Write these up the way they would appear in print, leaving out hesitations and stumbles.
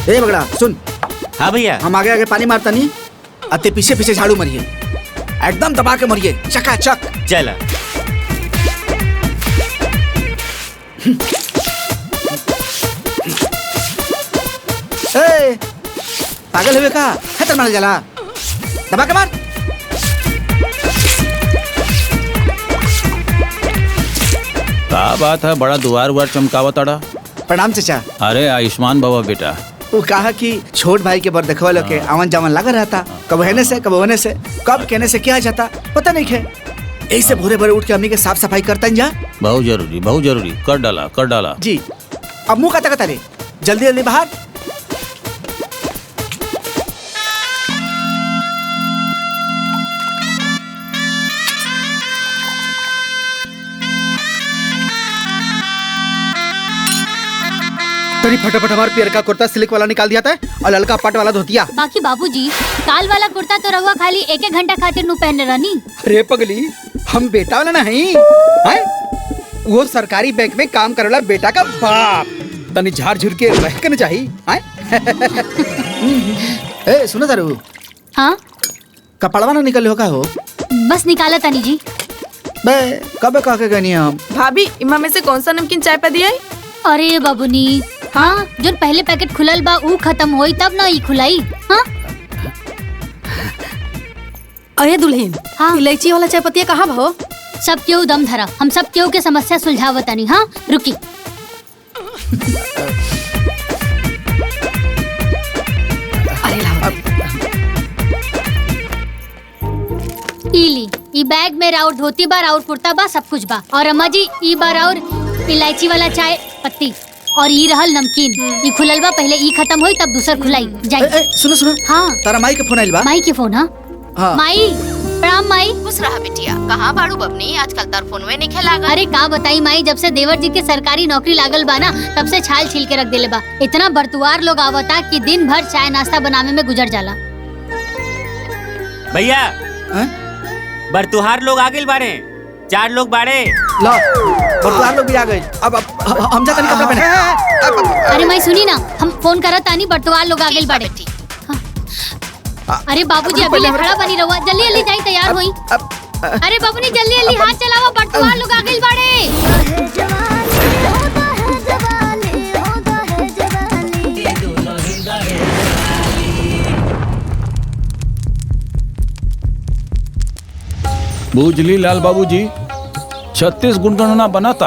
ए बगड़ा सुन। हाँ भैया। हम आगे आगे पानी मारता नहीं, अते पीछे पीछे झाड़ू मरिए, एकदम दबा के मरिए, चकाचक। चला। ए पागल हुए का खतर मार जाला, दबा के मार। क्या बात है, बड़ा दुआर उआर चमकावा तड़ा। प्रणाम चाचा। अरे आयुष्मान बाबा बेटा। वो कहा कि छोट भाई के बर देखवा लोग के आवन जावन लगा रहता, कब होने से कब होने से, कब कहने से क्या जाता पता नहीं है। ऐसे भोरे भोरे उठ के अम्मी के साफ सफाई करता जा। बहुत जरूरी कर डाला जी। अब मुंह कता रे, जल्दी जल्दी बाहर। तरी फटाफट हमार पियर का कुर्ता सिल्क वाला निकाल दिया था और ललका पट वाला धोतिया। बाकी बाबूजी काल वाला कुर्ता तो रहुआ खाली एक घंटा खातिर नु पहने रहनी। अरे पगली, हम बेटा वाला नहीं है, वो सरकारी बैंक में काम करे वाला बेटा का बाप, तनी झाड़ झुर के रह के न चाहिए। ए सुनो तारू। हाँ कपड़वा ना निकल होगा हो। बस निकाला तनी जी। बे कब कह के गनी हम। भाभी इमा में से कौन सा नमकीन चाय पे दिया? अरे बाबूनी, हाँ जो पहले पैकेट खुलल बा ऊ खत्म होई तब ना ई खुलाई। हाँ अरे दुल्हन, हाँ इलायची वाला चाय पत्ती कहाँ भाव? सब क्यों दम धरा, हम सब क्यों के समस्या सुलझावतानी। हाँ रुकी। इली ई बैग में राउर धोती बा, राउर कुर्ता बा, सब कुछ बा। और अम्मा जी ई बा राउर इलायची वाला चाय पत्ती, और ई रहल नमकीन। ई खुलल बा, पहले ई खत्म होई तब दूसर खुलाई जाई। सुनो सुनो। हाँ तारा माई के फोन आइल बा। माई के फोन? हाँ माई प्रणाम माई। खुश रहा बिटिया। कहाँ बाड़ू बबनी, आजकल तार फोनवे नहीं खेलागा। अरे का बताई माई, जब से देवर जी के सरकारी नौकरी लागल बा ना, तब से छाल छील के रख देले बा। इतना बरतुआर लोग आवता कि दिन भर चाय नाश्ता बनावे में गुजर जाला। भैया बरतुहार लोग आगे बाड़े, 4 लोग बाड़े। लो बरतुहार लोग भी आ गए। अब हम जा तनी कपड़ा पहने। अरे माई सुनी ना, हम फोन करत तानी, बरतुहार लोग आगे बाड़े। अरे बाबूजी अभी ले खड़ा बनी रहुआ, जल्दी जल्दी जाई तैयार होई। अरे बाबूनी जल्दी जल्दी हाथ चलावा, बरतुहार लोग आगे बाड़े। बूझली लाल बाबूजी, 36 गुणगणना बनाता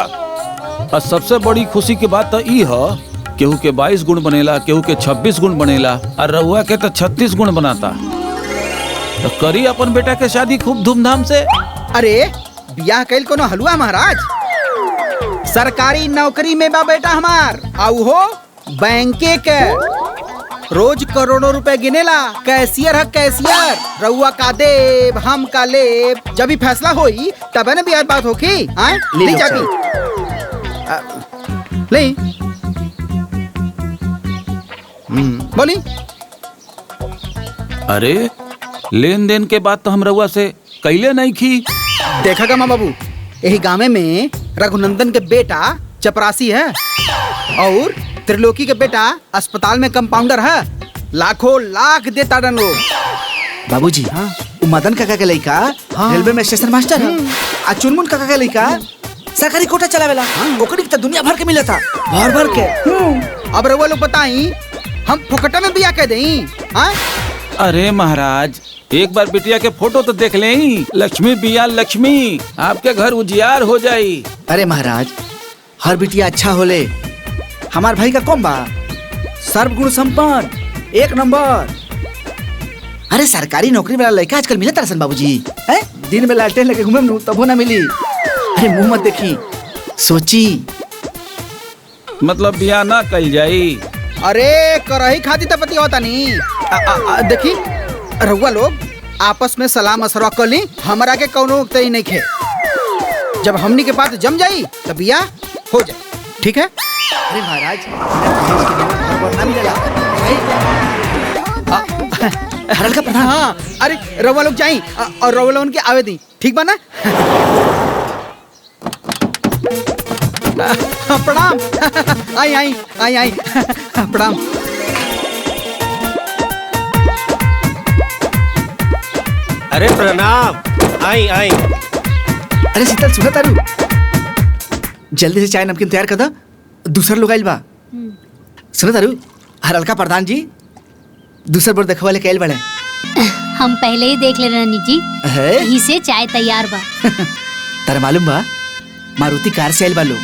और सबसे बड़ी खुशी की बात तो ई है, केहू के 22 गुण बनेला, केहू के 26 गुण बनेला, और रहुआ के तो 36 गुण बनाता। तो करी अपन बेटा के शादी खूब धूमधाम से। अरे बियाह कैल कोनो हलवा महाराज, सरकारी नौकरी में बा बेटा हमार, आउ हो बैंके के, रोज करोड़ों रुपए गिनेला, कैशियर है कैशियर। रउआ का देव हम का लेब, जब भी फैसला होई तब न बियाह बात होगी। ले जाती ले बोली। अरे लेन देन के बाद तो हम रउआ से कैले नहीं की। देखा गा माँ बाबू, यही गाँव में रघुनंदन के बेटा चपरासी है और त्रिलोकी के बेटा अस्पताल में कंपाउंडर है, लाखों लाख देता डन लोग। बाबूजी हाँ, मदन काका के लड़का रेलवे में स्टेशन मास्टर है, आ चुनमुन काका के लड़का सरकारी कोटा चलावेला। ओकरी तो दुनिया भर के मिला था, भर भर के। अब रउआ लोग बताई हम फुकटा में बिया कह दें? अरे महाराज एक बार बिटिया के फोटो तो देख लें, लक्ष्मी बिया लक्ष्मी, आपके घर उजियार हो जाई। अरे महाराज हर बिटिया अच्छा होले, हमार भाई का कौन बा, सर्वगुण संपन्न, 1 नंबर। अरे सरकारी नौकरी वाला लड़का आजकल मिले तरसन बाबूजी, हैं? दिन में लालटेन लेके घूमे न तबो ना मिली। अरे मुंह मत देखी, सोची। मतलब बिया ना कल जाई। अरे करही खाती तपति होता नहीं। देखी रउआ लोग आपस में सलाह मशवरा कर ली, हमरा के कौनो तय नहीं खे। जब हमनी के बात जम जाई तब बिया हो जाए, ठीक है? अरे महाराज हरल का प्रधान। हाँ अरे रउआ लोग जाई और रउआ लोगन के आवे दी, ठीक बा ना? प्रणाम। आई आई आई आई प्रणाम। अरे प्रणाम। आई आई। अरे शीतल सुना तारू, जल्दी से चाय नमकीन तैयार कर दो, दूसरा लोग आइल बा। सुना तारू, हरलका प्रधान जी दूसर बार देखवा लेके आइल बड़े। हम पहले ही देख ले रानी जी, है? यही से चाय तैयार बा। तारा मालूम बा, मारुति कार से आइल बा लोग,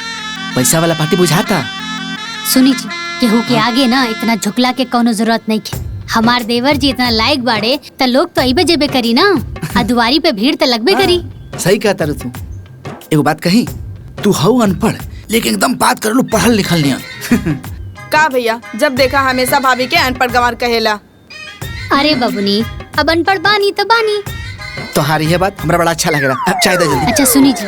पैसा वाला पार्टी बुझाता। सुनी जी, केहू के आगे ना इतना झुकला के कोनो जरूरत नहीं है। हमार देवर जी इतना लायक बाड़े त लोग तो अइबे जेबे करी ना, आ दुआरी पे भीड़ त लगबे करी। सही कहता रे तू। एगो बात कही, तू हऊ अनपढ़ लेकिन एकदम बात कर लो पढ़ल लिखल नहीं। का भैया, जब देखा हमेशा भाभी के अनपढ़ गंवार कहेला। अरे बबुनी, अब अनपढ़ बानी तो बानी। तोहारी ये बात हमरा बड़ा अच्छा लग रहा। अब चाय दे जल्दी। अच्छा सुनी जी,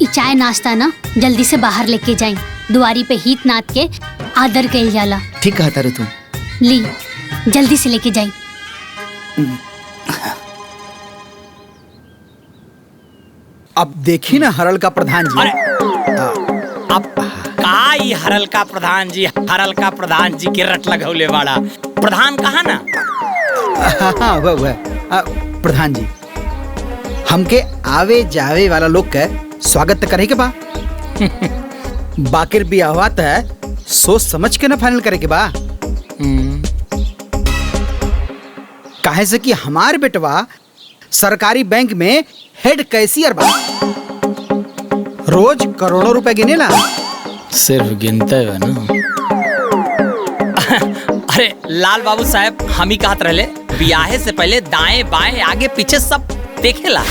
ये चाय नाश्ता ना जल्दी से बाहर लेके जाए, दुआरी पे हित नाथ के आदर कइल जाला। ठीक कहता रे तू। ली जल्दी से लेके जाए। अब देखी ना हरल का प्रधान जी। अब का ई हरल का प्रधान जी के रट लगौले वाला प्रधान कहा ना। हाँ वह प्रधान जी, हमके आवे जावे वाला लोग के स्वागत करे के बा। बाकिर बियाहवा त सोच समझ के ना फाइनल करे के बा। काहे से कि हमार बेटवा सरकारी बैंक में हेड कैशियर बा, रोज करोड़ों रुपए गिनेला। सिर्फ गिनते है ना। अरे लाल बाबू साहब, हम ही कहत रहले बियाहे से पहले दाएं बाएं आगे पीछे सब देखेला।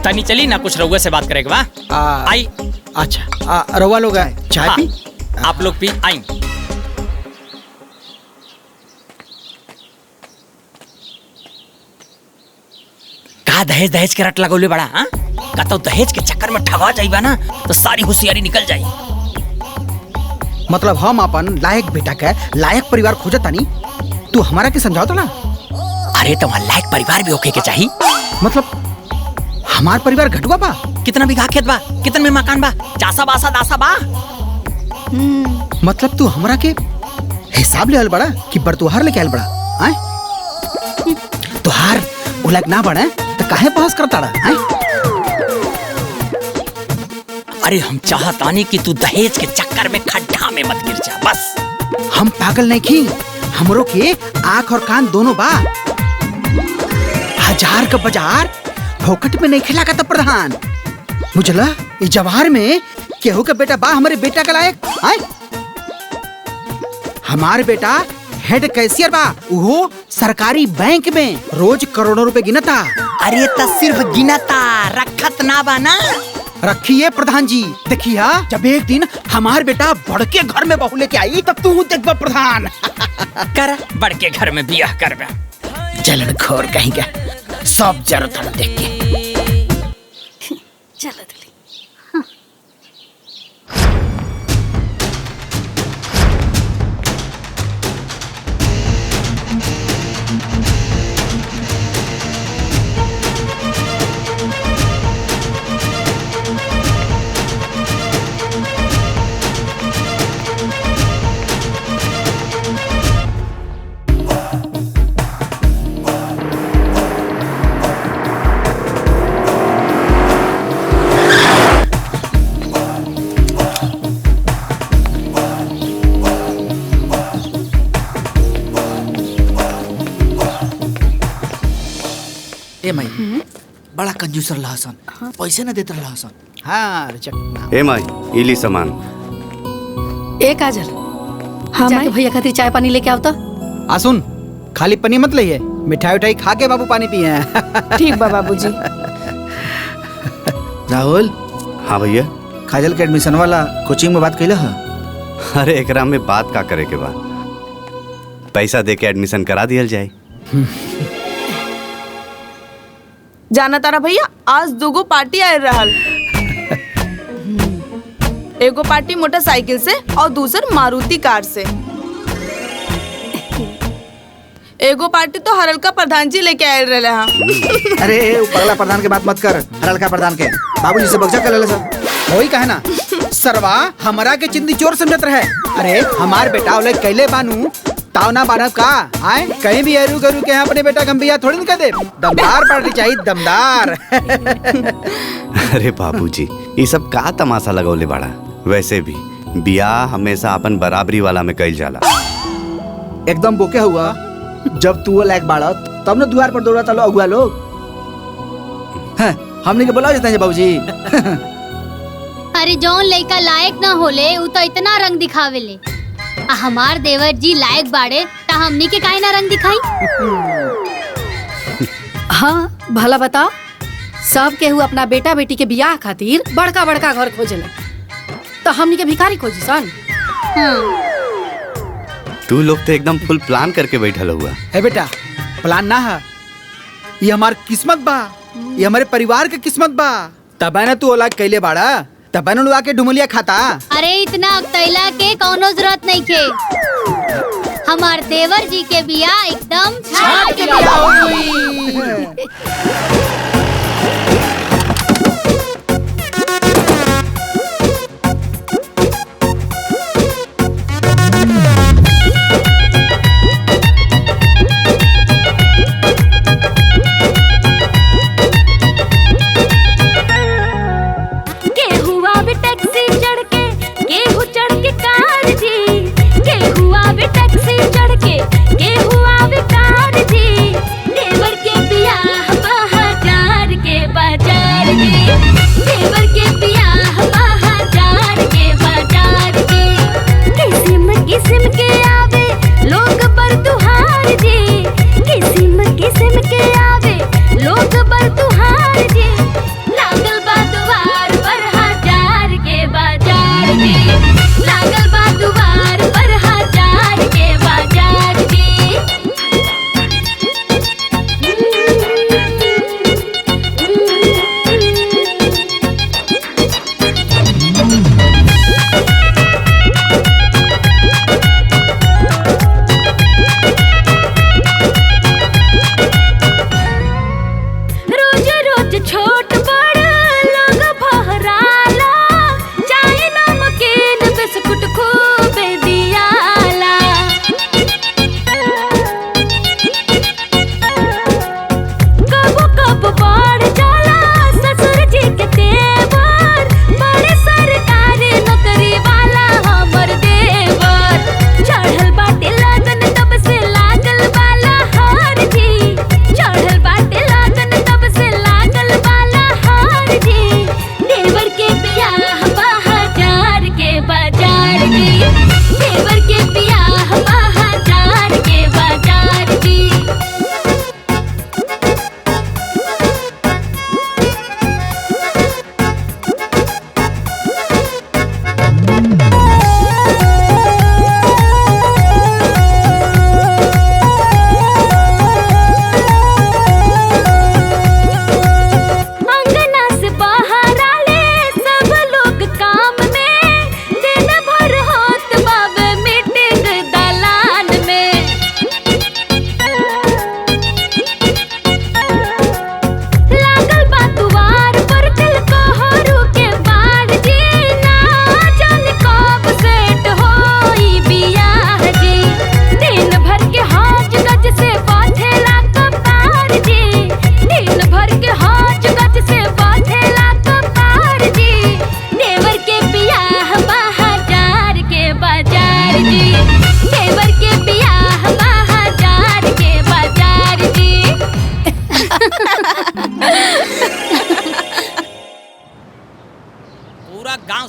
तनी चली ना, कुछ रउआ से बात करेगा बा। आई। अच्छा रउआ लोग आए चाय हाँ, पी। आप लोग पी। आई। का दहेज दहेज के रट लगौले बड़ा? हाँ, का तो दहेज के चक्कर में ठगा जाइबा ना तो सारी होशियारी निकल जाई। मतलब हम अपन लायक बेटा के लायक परिवार खोजतानी, तू हमारा के समझाओ तो ना। अरे तुम्हारा लायक परिवार भी होके के चाहिए। मतलब हमार परिवार घटुआ बा? कितना बीघा खेत बा, कितना में मकान बा, चासा बासा दासा बा। मतलब तू हमरा के हिसाब ले आल बड़ा कि बरतुहार लेके आल बड़ा? आए तुहार उलग ना बड़ा तो काहे बहस करता रहा? अरे हम चाहतानी कि तू दहेज के चक्कर में खड्डा में मत गिर जा, बस। हम पागल नहीं की, हमरो के आँख और कान दोनों बा। हजार का बाजार फोकट में नहीं खिला का प्रधान। मुझला इस जवाहर में केहू का बेटा बा हमारे बेटा का लायक? आए हमारे बेटा हेड कैशियर बा, वो सरकारी बैंक में रोज करोड़ों रुपए गिनता। अरे तो सिर्फ गिनता, रखत ना बा ना। रखिए प्रधान जी, देखिए जब एक दिन हमार बेटा बड़के घर में बहू लेके आई तब तू देखबा प्रधान। कर बड़के घर में बियाह करबा। जलन खोर कहीं का सब जरूरत देख के। चलो ए माई बड़ा कंजूसर लहसन, पैसे न देत लहसन। हाँ चकना। ए माई इली सामान। ए काजल, हाँ जाके भैया खातिर चाय पानी लेके आओ तो। सुन, खाली पनी मत लइए, मिठाई उठाई खा के बाबू पानी पिए। ठीक बा बाबूजी। राहुल। हाँ भैया। काजल के एडमिशन वाला कोचिंग में बात कैला है? अरे एकरा में बात का करे के बा, पैसा दे के एडमिशन करा दिया जाए। जाना तारा भैया, आज दूगो पार्टी आए रहल। एगो पार्टी मोटरसाइकिल से और दूसर मारुति कार से। एगो पार्टी तो हरलका प्रधान जी लेके आए रहे। हाँ। अरे पगला प्रधान के बात मत कर, हरलका प्रधान के बाबूजी से बगजा कर ले सर। वही कहे ना, सरवा हमारा के चिंदी चोर समझत रहे। अरे हमार बेटा ओले कैले बानू ताव ना बानब का आए कहीं भी हरू गरू के यहाँ अपने बेटा हम बिया थोड़ी ना दे। दमदार पार्टी चाहिए, दमदार। अरे बाबूजी ये सब का तमाशा लगौले बाड़ा। वैसे भी बियाह हमेशा अपन बराबरी वाला में कइल जाला। एकदम बोके हुआ। जब तू वो लायक बाड़ा तब न द्वार पर दौड़ा चलो अगुआ लोग। हैं, हमने के बुलाओ जाते हैं बाबूजी। अरे जौन लड़का लायक ना होले उ तो इतना रंग दिखावेले। आ हमार देवर जी लायक बाड़े ता हमनी के काहे ना रंग दिखाई। हाँ भला बताओ, सब केहू अपना बेटा बेटी के बियाह खातिर बड़का बड़का घर खोजेला, तो हमनी के भिखारी खोजी सन। तू लोग तो एकदम फुल प्लान करके बैठल हुआ है बेटा। प्लान ना है, ये हमार किस्मत बा, ये हमारे परिवार के किस्मत बा। तब है ना तू औलाद कैले बाड़ा, तब है ना लोग आके डुमलिया खाता। अरे इतना अकतैला के कौनो जरूरत नहीं के। हमार देवर जी के बियाह एकदम छाट के बियाह होई।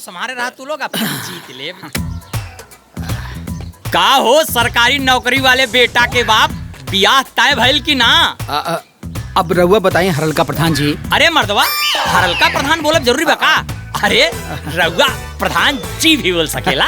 संभारे रहा तू लोग अपना जीत ले। का हो सरकारी नौकरी वाले बेटा के बाप, बियाह तय भइल की ना? अब रउआ बताइए हरलका प्रधान जी। अरे मर्दवा, हरलका प्रधान बोलब जरूरी बा का? अरे रउआ प्रधान जी भी बोल सकेला।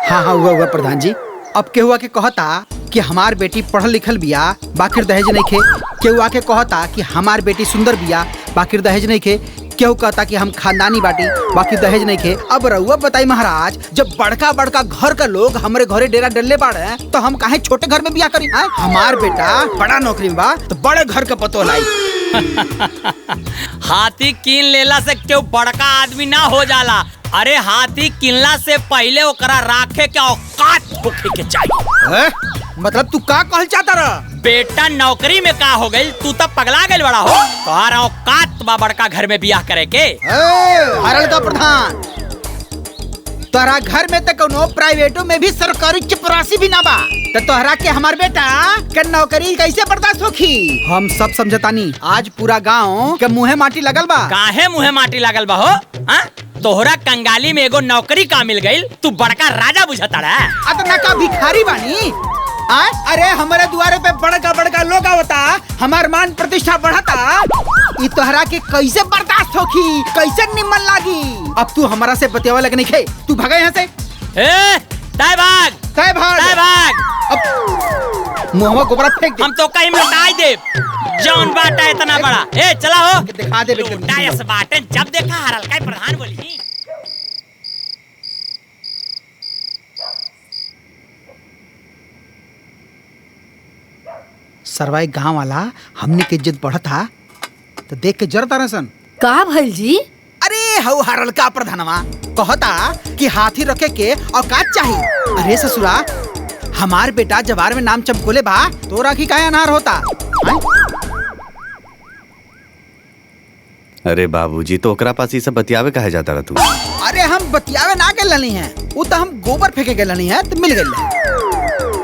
हाँ हाँ हुआ प्रधान जी। अब केहू आके कहता कि हमार बेटी पढ़ल लिखल बिया बाकिर दहेज नहीं खे, केहू आके कहता कि हमार बेटी सुंदर बिया बाकिर दहेज नहीं खे, केहू कहता कि हम खानदानी बाटी बाकी दहेज नहीं खे। अब रउआ बताई महाराज, जब बड़का बड़का घर का लोग हमारे घरे डेरा डलले बाड़े तो हम काहे छोटे घर में बिया करी? हमार बेटा बड़ा नौकरी में बा तो बड़े घर का पतो लाई। हाथी कीन लेला से क्यों बड़का आदमी ना हो जाला, अरे हाथी किनला से पहले ओकरा राखे के औकात होखे के चाहिए। मतलब तू का कहल चाहता रहा? बेटा नौकरी में का हो गई, तू तब पगला गई बड़ा हो। तोहरा औकात बा बड़का घर में बियाह करे के। हरल का प्रधान, तोहरा घर में तो कोनो प्राइवेटो में भी सरकारी चपरासी भी ना बा, तो तोहरा के हमार बेटा के नौकरी कैसे बर्दाश्त होखी? हम सब समझतानी। आज पूरा गांव के मुँहे माटी लगल बा। काहे मुँहे माटी लागल बा हो? तोहरा कंगाली में एगो नौकरी का मिल गई, तू बड़का राजा बुझता रहा। अतना का भिखारी बानी? अरे हमारे दुआरे पे बड़का बड़का लोग आवता, हमार मान प्रतिष्ठा बढ़ता, ई तोहरा के कैसे बर्दाश्त होखी, कैसे निमन लागी? अब तू हमारा से बतियावा लग नहीं खे, तू भागा यहाँ से। तय भाग, तय भाग, तय भाग। अब मुँहवा गोबरा फेंक दे। हम तो कहीं लौटाई दे। जौन बाटा इतना बड़ा, चला हो दिखा दे। लौटायस बाटे, जब देखा हरल का प्रधान बोली। सरवाई गांव वाला हमने के इज्जत बढ़ता तो देख के जरता रहे सन। का भइल जी? अरे हऊ हरल का प्रधानवा कहता कि हाथी रखे के औकात चाहिए। अरे ससुरा, हमार बेटा जवार में नाम चमकोले बा, तो राखी काहे अनार होता? अरे बाबूजी, तो ओकरा पास ये सब बतियावे कहे जाता रहा तू? अरे हम बतियावे ना के लनी है, वो तो हम गोबर फेंके के लनी है, तो मिल गई।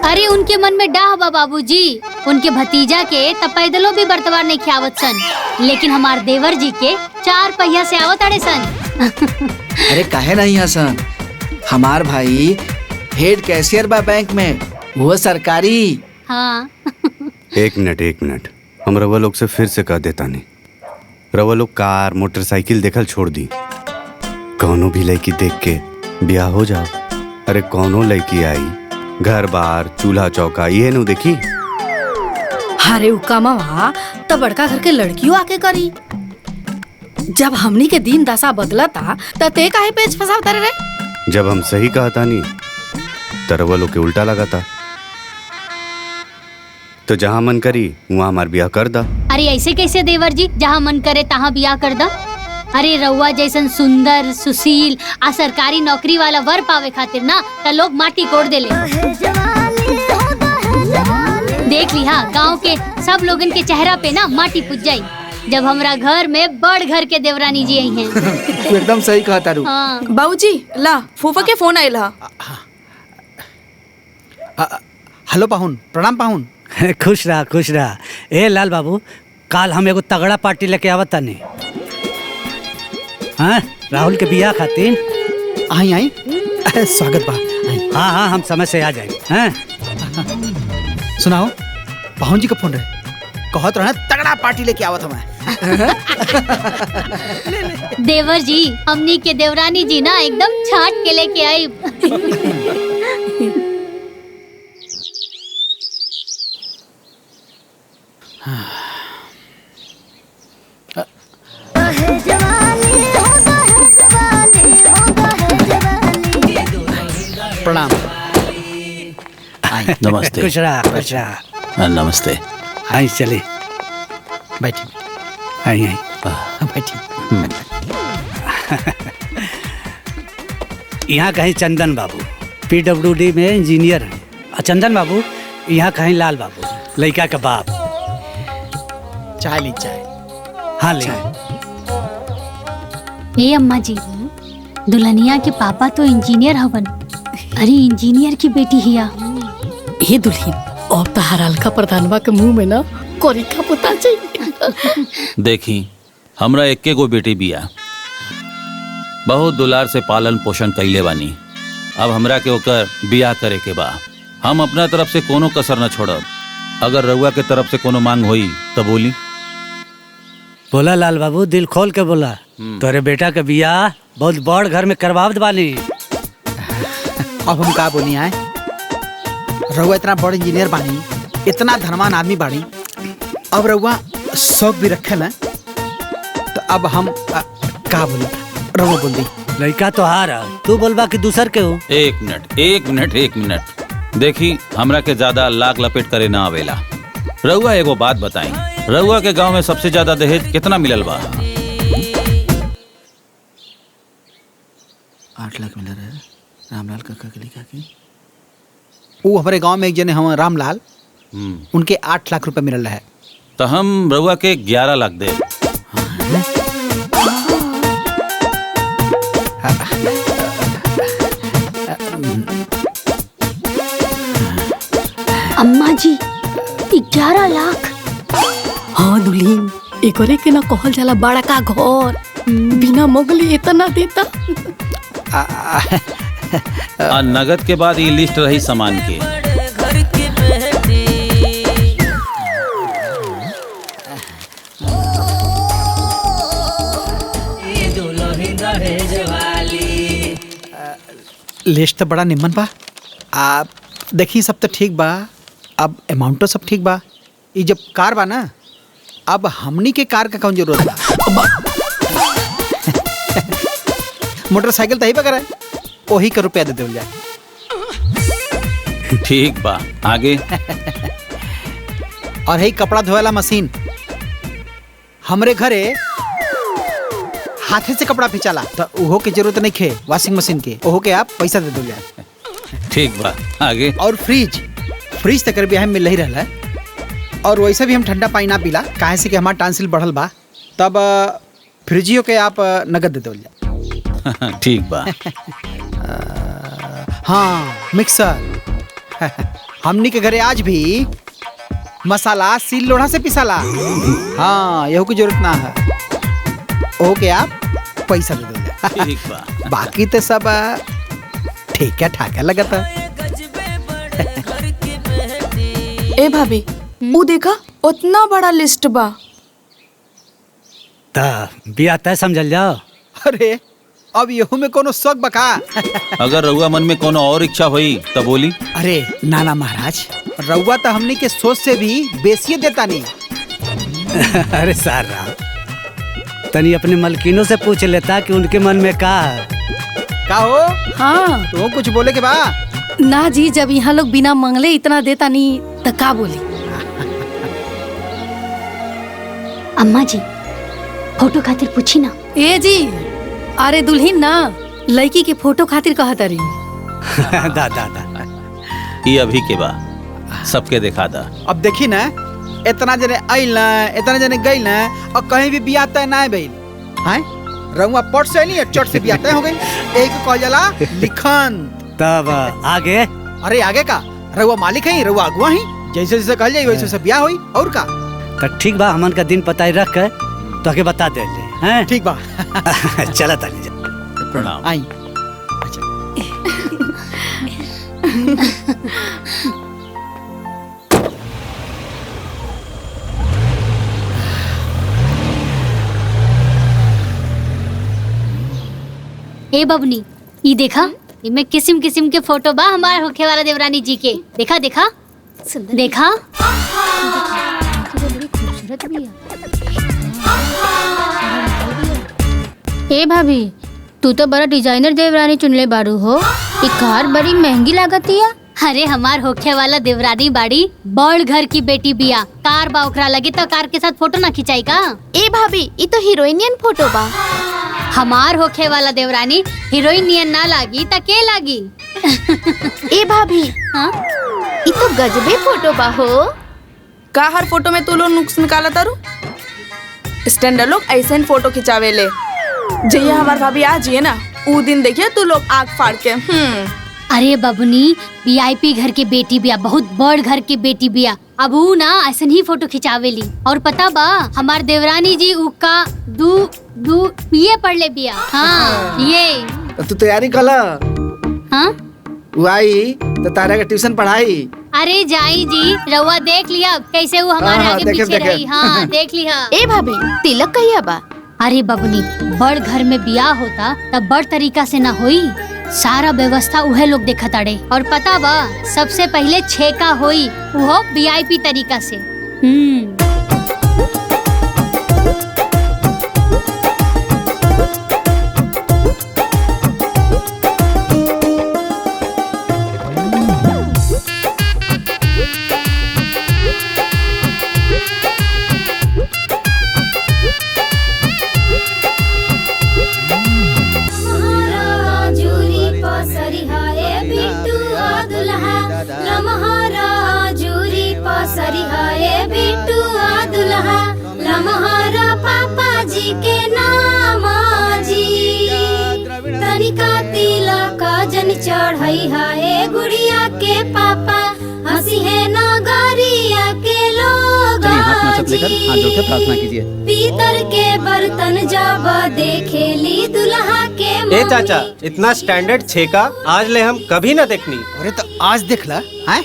अरे उनके मन में डाह बा बाबूजी, उनके भतीजा के त पैदलो भी बर्तवार नहीं खियावत सन, लेकिन हमार देवर जी के 4 पहिया से आवत अड़े सन। अरे काहे नहीं हसन, हमार भाई हेड कैशियर बा बैंक में, वो सरकारी। हाँ। एक मिनट, हम रवा लोग से फिर से कह देता नहीं। रवा लोग कार मोटरसाइकिल देखल छोड़ दी, कौनो भी लड़की देख के ब्याह हो जाओ। अरे कौनो लड़की आई, घर बार चूल्हा चौका ये नु देखी। अरे उकामा तो बड़का घर के लड़कियों आके करी। जब हमनी के दिन दशा बदलता तो ते काहे पेच फसावता रे? जब हम सही कहता नहीं तो रवा लोग के उल्टा लगाता। तो जहाँ मन करी वहाँ हमार ब्याह कर दा। अरे ऐसे कैसे देवर जी, जहाँ मन करे तहाँ बियाह कर दा। अरे रउआ जैसन सुंदर सुशील आ सरकारी नौकरी वाला वर पावे खातिर ना त लोग माटी कोड़ देले। देख ली हाँ, गाँव के सब लोगन के चेहरा पे ना माटी पुज जाई जब हमरा घर में बड़ घर के देवरानी जी आई हैं। तू एकदम सही कहा तारू। हाँ। बाबूजी ला फूफा के फोन आयल हा। हेलो पाहुन, प्रणाम पाहुन। खुश रहा। ए लाल बाबू, काल हम एगो तगड़ा पार्टी लेके आवत तानी। हाँ, राहुल के बियाह खातिर। आई स्वागत बा। हाँ, हम समय से आ जाए। हाँ? सुनाओ, पाहुन जी का फोन रहे, कहत रहे तगड़ा पार्टी लेके आवत हमें। देवर जी, हमनी के देवरानी जी ना एकदम छाट के लेके आई। प्रणाम। नमस्ते। खुश रहा। नमस्ते। आई चले, बैठी आई बैठी। यहाँ कहीं चंदन बाबू PWD में इंजीनियर हैं, और चंदन बाबू यहाँ कहीं लाल बाबू लड़का का बाप। चाय ली चाय। हाँ ले। ए अम्मा जी, दुल्हनिया के पापा तो इंजीनियर हवन। अरे इंजीनियर की बेटी हिया। ये दुल्हन और तो हरल का प्रधानवा के मुंह में ना कोरिका पुता चाहिए। देखी, हमरा एक्के गो बेटी बिया, बहुत दुलार से पालन पोषण कैले बानी। अब हमरा के ओकर बियाह करे के बा। हम अपना तरफ से कोनो कसर न छोड़ब। अगर रउआ के तरफ से कोनो मांग होई तो बोली। बोला लाल बाबू, दिल खोल के बोला। तोरे बेटा के बियाह बहुत बड़ घर में करवावत बानी। अब हम का बोली आए, रउआ इतना बड़ इंजीनियर बानी, इतना धनवान आदमी बानी, अब रउआ शौक भी रखे हैं, तो अब हम का बोली? रउआ बोल दी। लड़का तो हारा, तू बोलबा कि दूसर के हो। एक मिनट। देखी, हमरा के ज्यादा लाग लपेट करे ना आवेला। रउआ एगो बात बताई, रउआ के गांव में सबसे ज्यादा दहेज कितना मिलल बा? 8 लाख मिल रहा है रामलाल काका के लिखा के। वो हमारे गांव में एक जने हम रामलाल, उनके 8 लाख रुपए मिल रहा है। तो हम रउआ के 11 लाख दे। अम्मा जी 11 लाख। हाँ दुल्हीन, एकरे के ना कहल जाला बड़ा का घर, बिना मोगली इतना देता। नगद के बाद ये लिस्ट रही सामान की। लिस्ट तो बड़ा निम्न बा। आप देखी सब तो ठीक बा, अब अमाउंट तो सब ठीक बा। ये जब कार बा ना, अब हमनी के कार का कौन जरूरत बा। मोटरसाइकिल तो ही बगैर है, वही का रुपया दे देवल जाए। ठीक बा, आगे। और है कपड़ा धोए वाला मशीन, हमरे घरे हाथे से कपड़ा फिचाला, तो ओहो के जरूरत नहीं खे वॉशिंग मशीन के, ओहो के आप पैसा दे दो जाए। ठीक बा, आगे। और फ्रिज तक भी मिल ही रहा है। और वैसे भी हम ठंडा पानी ना पीला, काहे से कि हमारा टांसिल बढ़ल बा, तब फ्रिजियो के आप नगद दे दो जाए। ठीक बा। हाँ, मिक्सर हमनी के घरे आज भी मसाला सील लोढ़ा से पिसाला। हाँ, यहू की जरूरत ना है, ओहो के आप पैसा दे दो। ठीक बा। बाकी तो सब ठीक है ठाक है लगता। ए भाभी, वो देखा उतना बड़ा लिस्ट बा। ता बिया तय समझल जाओ। अरे अब यहू में कोनो शौक बका। अगर रउआ मन में कोनो और इच्छा हुई तो बोली। अरे नाना महाराज, रउआ तो हमनी के सोच से भी बेसिए देता नहीं। अरे सारा तनी अपने मलकिनों से पूछ लेता कि उनके मन में का है। का हो? हाँ तो कुछ बोले के बा? ना जी, जब यहाँ लोग बिना मंगले इतना देता नहीं तो का बोली। अम्मा जी फोटो खातिर पूछी ना। ए जी, अरे दुल्हीन ना लड़की के फोटो खातिर कहता रही। दा दा दा ये अभी के बा, सबके दिखा दा। अब देखी ना, इतना जने आइल ना, इतना जने गइल ना, और कहीं भी बियाह तय ना भइल। हैं? रउआ पट से नहीं, चट से बियाह तय हो गई। एक कह जाला लिखन। तब आगे? अरे आगे का? रउआ मालिक है, रउआ अगुआ ही। जैसे जैसे कहल जाई वैसे वैसे बियाह होई। और का? तो ठीक बा, हमन का दिन पता रख के तो आगे बता दे हैं। ठीक बा। चला ताली जा। प्रणाम। आई। ए बबनी, ये देखा, इनमें किस्म किस्म के फोटो बा हमारे होखे वाला देवरानी जी के। देखा देखा देखा, बड़ी खूबसूरत भी है। ए भाभी, तू तो बड़ा डिजाइनर देवरानी चुनले बारू हो। ये कार बड़ी महंगी लागती है। अरे हमार होखे वाला देवरानी बाड़ी बड़ घर की बेटी बिया, कार बा ओकरा लगे तो कार के साथ फोटो ना खिंचाई का? ए भाभी, ये तो हीरोइनियन फोटो बा। हमार होखे वाला देवरानी हीरोइनियन ना लागी त के लागी? ए भाभी, हाँ? ये तो गजबे फोटो बा हो। का हर फोटो में तू लोग नुक्स निकाला तारू? स्टैंडर्ड लोग ऐसे ही फोटो खिंचावे ले। जैया हमार भाभी आ जिए ना, ऊ दिन देखिए तू लोग आग फाड़ के। अरे बबनी, वीआईपी घर के बेटी बिया, बहुत बड़ घर के बेटी बिया। अब ऊ ना ऐसे ही फोटो खिंचावेली। और पता बा हमार देवरानी जी ऊ का दू ये पढ़ ले बिया। हाँ ये। तू तैयारी कला। हाँ? वो आई तो तारा का ट्यूशन पढ़ाई। अरे जाई जी, रउआ देख लिया कैसे वो हमारे हाँ, आगे देखे, पीछे देखे। रही। हाँ देख लिया। ए भाभी, तिलक कहिया बा? अरे बबनी, बड़ घर में बियाह होता तब बड़ तरीका से ना होई। सारा व्यवस्था उहे लोग देखत अड़े। और पता बा सबसे पहले छेका होई, वो वीआईपी तरीका से। जो लमहरा जूरी पसरी है बिटुआ दुल्हा लमहरा पापा जी के नाम जी तनिका तिलक जन चढ़ई है गुड़िया के पापा हंसी है नगरिया के लोग प्रार्थना कीजिए। पीतल के बर्तन जब देखेली दुल्हा के ए चाचा, इतना स्टैंडर्ड छेका आज ले हम कभी ना देखनी। अरे तो आज देख ला हैं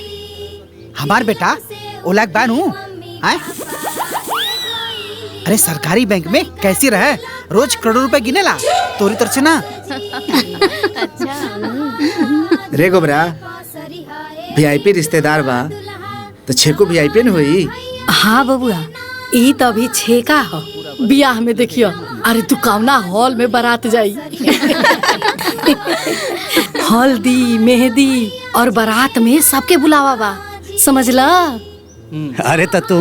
हमार बेटा ओलाक बानू हैं। अरे सरकारी बैंक में कैसी रहे रोज करोड़ों रुपए गिनेला तोरी तरफ से ना। रे गोबरा वीआईपी रिश्तेदार बा तो छेको वीआईपी न होई। हाँ बबुआ ई तो अभी छेका हो बियाह में देखियो। अरे तू कौना हॉल में बारात जाई हल्दी मेहंदी और बारात में सबके बुलावा बा समझला। अरे तो तू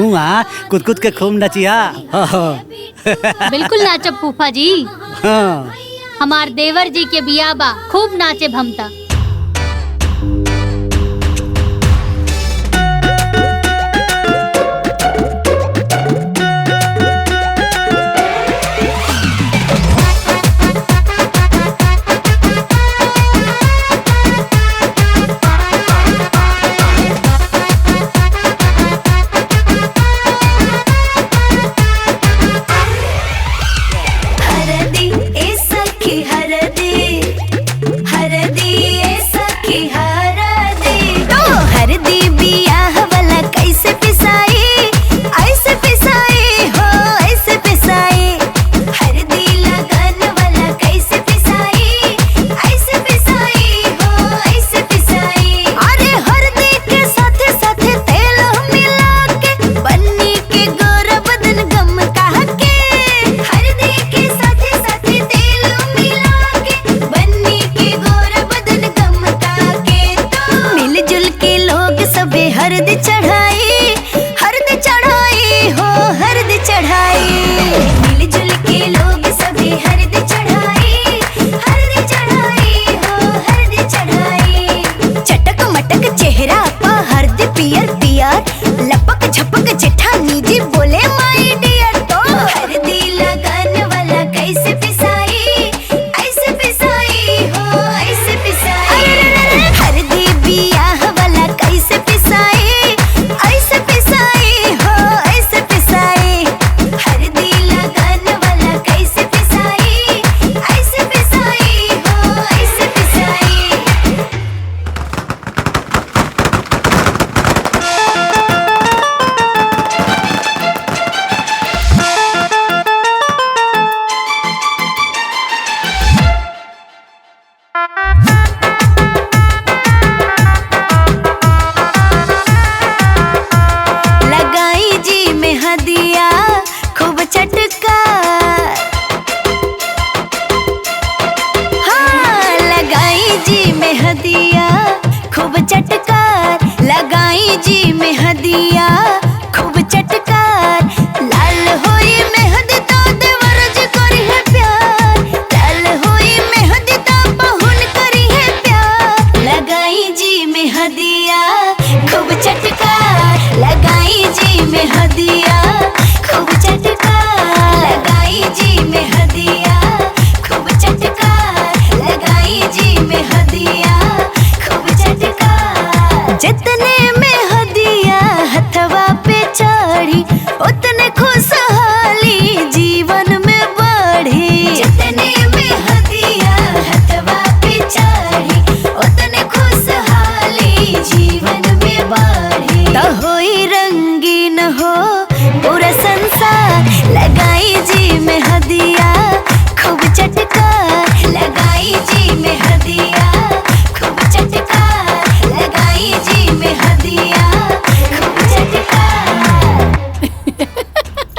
कुद कुद के खूब नचिया। बिल्कुल नाचब फूफा जी। हाँ। हमार देवर जी के बिया बा खूब नाचे भमता।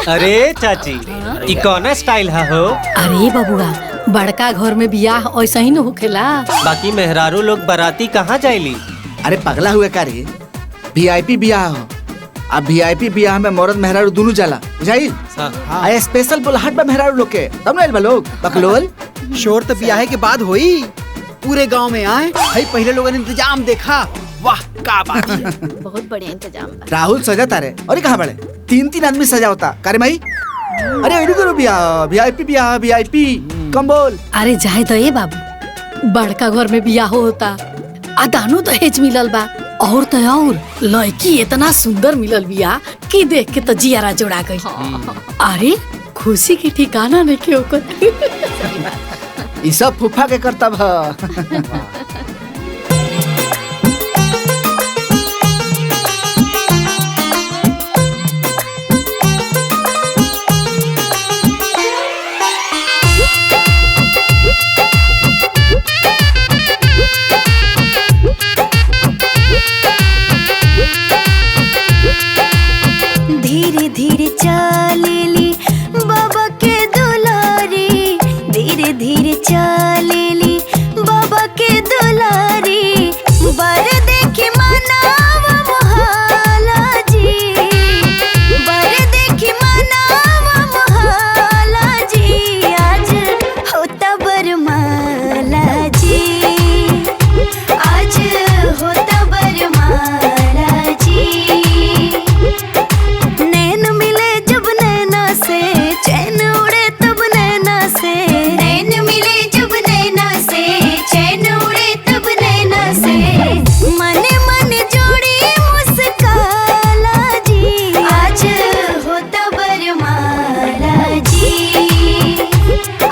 अरे चाची ई कौन स्टाइल है हो? अरे बबुआ बड़का घर में बियाह ऐसा ही न होखेला। बाकी मेहरारू लोग बाराती कहाँ जाइली? अरे पगला हुए का रे वीआईपी बियाह हो। अब वीआईपी बियाह में मर्द मेहरारू दोनों जाला बुझाई। आए स्पेशल बुलाहट में मेहरारू लोग के तब ना लोग बकलोल शोर तो बियाह के बाद हुई पूरे गांव में आए भाई पहले लोगों ने इंतजाम देखा। वाह का बात है। बहुत बढ़िया इंतजाम बा। राहुल सजा तारे और कहाँ बड़े 3-3 आदमी सजा होता करे माई। अरे एडी करो बिया वीआईपी कम बोल। अरे जाए तो ये बाबू, बड़का घर में बियाह होता आ दानो दहेज मिलल बा और तो और लड़की इतना सुंदर मिलल बिया कि देख के तो जियारा जोड़ा गई। अरे खुशी की ठिकाना नहीं के ओकर। ई सब फूफा के करतब ह। धीरे धीरे चलेली बाबा के दुलारी, धीरे धीरे चलेली बाबा के दुलारी। बर देखी मनावा मोहाला जी, बर देखी मनावा मोहाला जी। आज होता बरमाला जी, आज होता बरमाला जी। नैन मिले जब नैना से, चैन उड़े तब नैना से। नैन मिले जब नैना से, चैन उड़े तब नैना से। मन मन जोड़ी मुस्काला जी, आज होता बरमाला जी,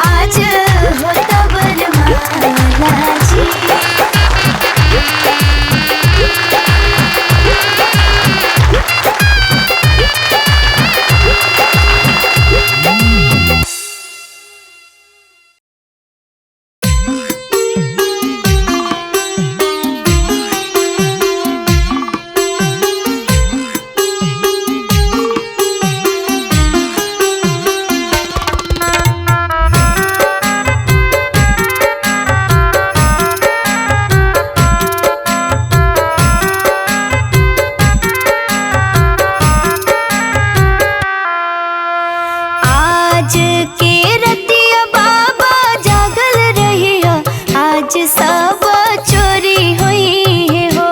आज होता बरमाला जी। आज के रतिया बाबा जागल रहिया, आज सब चोरी हुई हो।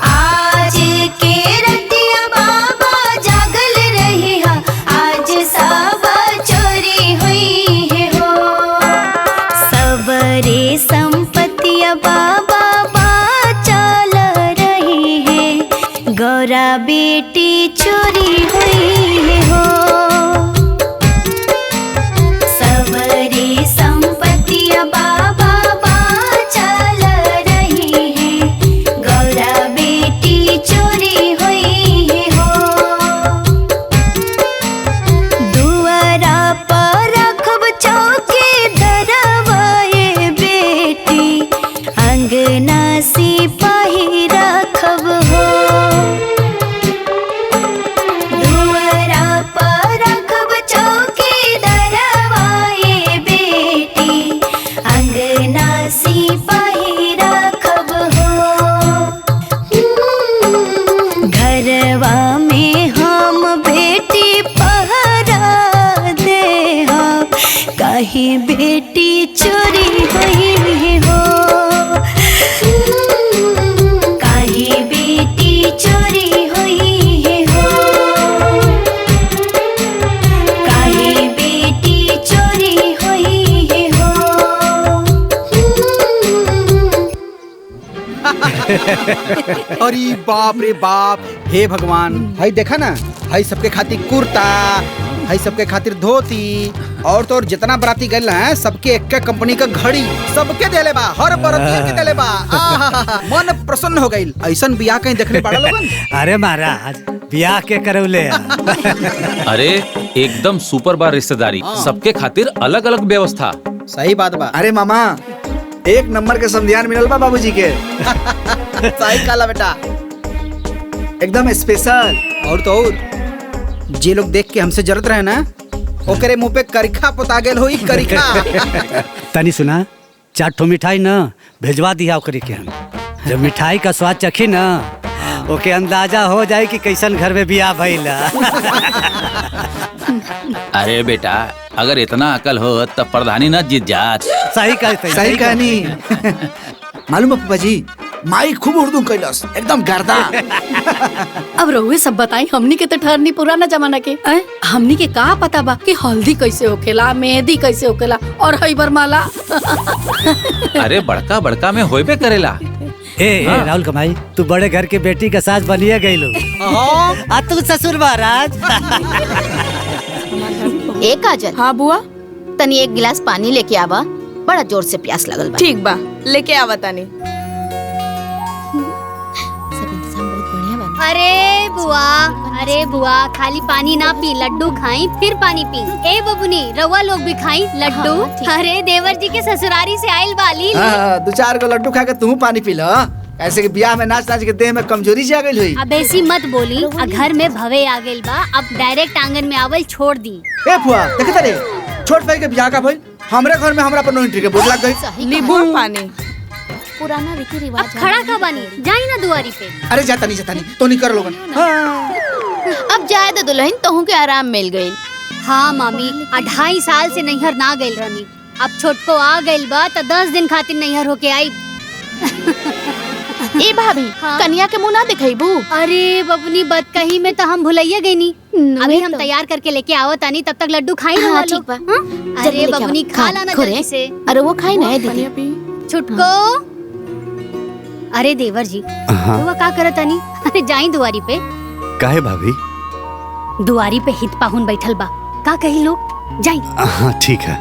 आज के रतिया बाबा जागल रहिया, आज सब चोरी हुई हो। सबरे संपत्तिया बाबा बाचल रही है, गौरा बेटी चोरी हुई हो। सबरी संपत्तियां बाबा बाचल रही है, गौरा बेटी चोरी हुई हो। दुआरा पर रखब चौकी धरवाए बेटी, अंगना सिपाही रखब हो। दुआरा पर रखब चौकी धरवाए बेटी, अंगना सिपाही रखब हो। घरवा में हम बेटी पहरा देहब, कहीं बेटी चोरी हुई हो। कहीं बेटी चोरी हुई हो, कहीं बेटी चोरी हुई हो। अरे बाप रे बाप, हे भगवान। भाई देखा ना, भाई सबके खातिर कुर्ता, भाई सबके खातिर धोती, और तो और जितना बराती गए हैं सबके एक कंपनी का घड़ी सबके देले बा, हर बराती के देले बा। आहा, मन प्रसन्न हो गई। ऐसन बियाह कहीं देखने पड़ा लोगन? अरे महाराज ब्याह के करौले अरे एकदम सुपर बार रिश्तेदारी, सबके खातिर अलग अलग व्यवस्था। सही बात बा। अरे मामा एक नंबर के संध्यान मिलल बा बाबूजी के। सही काला बेटा, एकदम स्पेशल। और तो और जे लोग देख के हमसे जरूरत रहे ना, ओकरे मुंह पे करिखा पोता गेल होई, करिखा। तनी सुना, 4 ठो मिठाई न भेजवा दिया ओकरी के हम। जब मिठाई का स्वाद चखी न, ओके अंदाजा हो जाए कि कैसन घर में बियाह भइला। अरे बेटा, अगर इतना अकल हो तब प्रधानी न जीत जात। सही कहते, सही कहानी। मालूम है पापा जी, माई खूब उर्दू कैलस एकदम गर्दा। अब रहुए सब बताई, हमनी के तो ठहरनी पुराना जमाना के हमनी के का पता बा कि हल्दी कैसे होखेला, मेहंदी कैसे होखेला और हईबर माला। अरे बड़का बड़का में होइबे करेला। ए राहुल कमाई, तू बड़े घर के बेटी का सास बनिए गई लो। आ तू ससुर महाराज। ए काजल। हाँ बुआ। तनी एक गिलास पानी लेके आवा, बड़ा जोर से प्यास लगल बा। ठीक बा, लेके आवा तानी। अरे बुआ खाली पानी ना पी, लड्डू खाई फिर पानी पी। ए बबुनी रउआ लोग भी खाई लड्डू। अरे देवर जी के ससुरारी से आइल बाली। हाँ, 2-4 गो लड्डू खा के तू पानी पी लो। ऐसे कि ब्याह में नाच नाच के देह में कमजोरी जा गई हुई। अब ऐसी मत बोली, घर में भवे आ गइल बा, अब डायरेक्ट आंगन में आवल छोड़ दी। ए फुआ देखे तारे, छोट भाई के ब्याह का भइल, हमरे घर में हमरा पर नो एंट्री के बोर्ड लग गई। नींबू पानी पुराना रीति अब रिवाज। खड़ा का बानी, जाई ना दुआरी पे। अरे जाता नहीं तो नहीं कर लोगन। अब जाए तो दुल्हन तोहू के आराम मिल गई। हाँ मामी, 2.5 साल से नैहर ना गइल रहनी, अब छोटको आ गइल बा तो 10 दिन खातिर नैहर होके आई। ए भाभी, कन्या के मुंह ना दिखाईबू। अरे बबनी बदकही में तो हम भुलैया गई नी। अभी हम तैयार करके लेके आवत आनी, तब तक लड्डू खाई रहा ठीक बा। अरे बबनी खा लाना जल्दी से। अरे वो खाई ना दीदी। छुटको। अरे देवर जी, वो का करत आनी? अरे जाई दुआरी पे। काहे भाभी? दुआरी पे हित पाहुन बैठल बा, का कही लोग, जाई। हाँ ठीक है।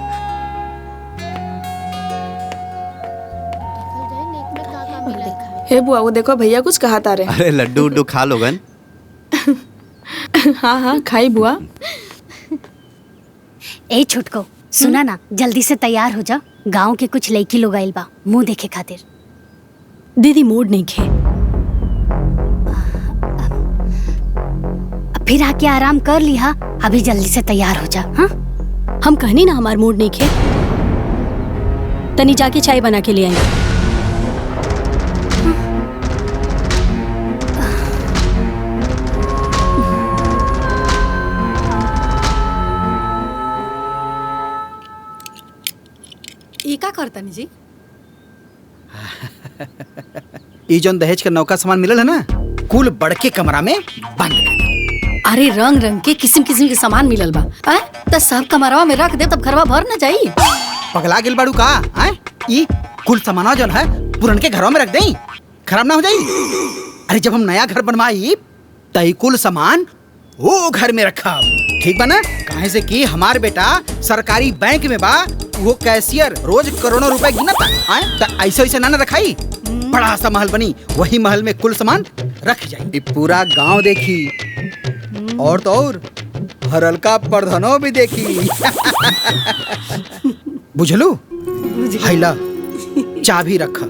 हे बुआ, वो देखो भैया कुछ कहा तारे। अरे लड्डू उड्डू खा लोगन। हाँ हाँ खाई बुआ। ए छुटको, सुना ना, जल्दी से तैयार हो जा, गांव के कुछ लड़की लोग आइल बा मुंह देखे खातिर। दीदी मूड नहीं खे, फिर आके आराम कर लिहा, अभी जल्दी से तैयार हो जा। हाँ हम कहनी ना हमार मूड नहीं खे, तनी जाके चाय बना के ले आई। ये का करतनी जी? ये जौन दहेज के नौका सामान मिलल है ना, कुल बड़के कमरा में बंद। अरे रंग रंग के किस्म किस्म के सामान मिलल बा, तो सब कमरवा में रख दे, तब घरवा भर न जाई। पगला गेल बाड़ू का? ई कुल सामाना जौन है पुरन के घरों में रख देई, खराब ना हो जाई। अरे जब हम नया घर बनवाई तई कुल सामान वो घर में रखा, ठीक बा ना? काहे से कि हमार बेटा सरकारी बैंक में बा, वो कैशियर रोज करोड़ों रुपए गिनता है, तो ऐसे ऐसे ना रखाई। बड़ा सा महल बनी, वही महल में कुल सामान रख जाए। ये पूरा गांव देखी और तो और हरलका प्रधानो भी देखी। बुझलू? हैला चाबी रखा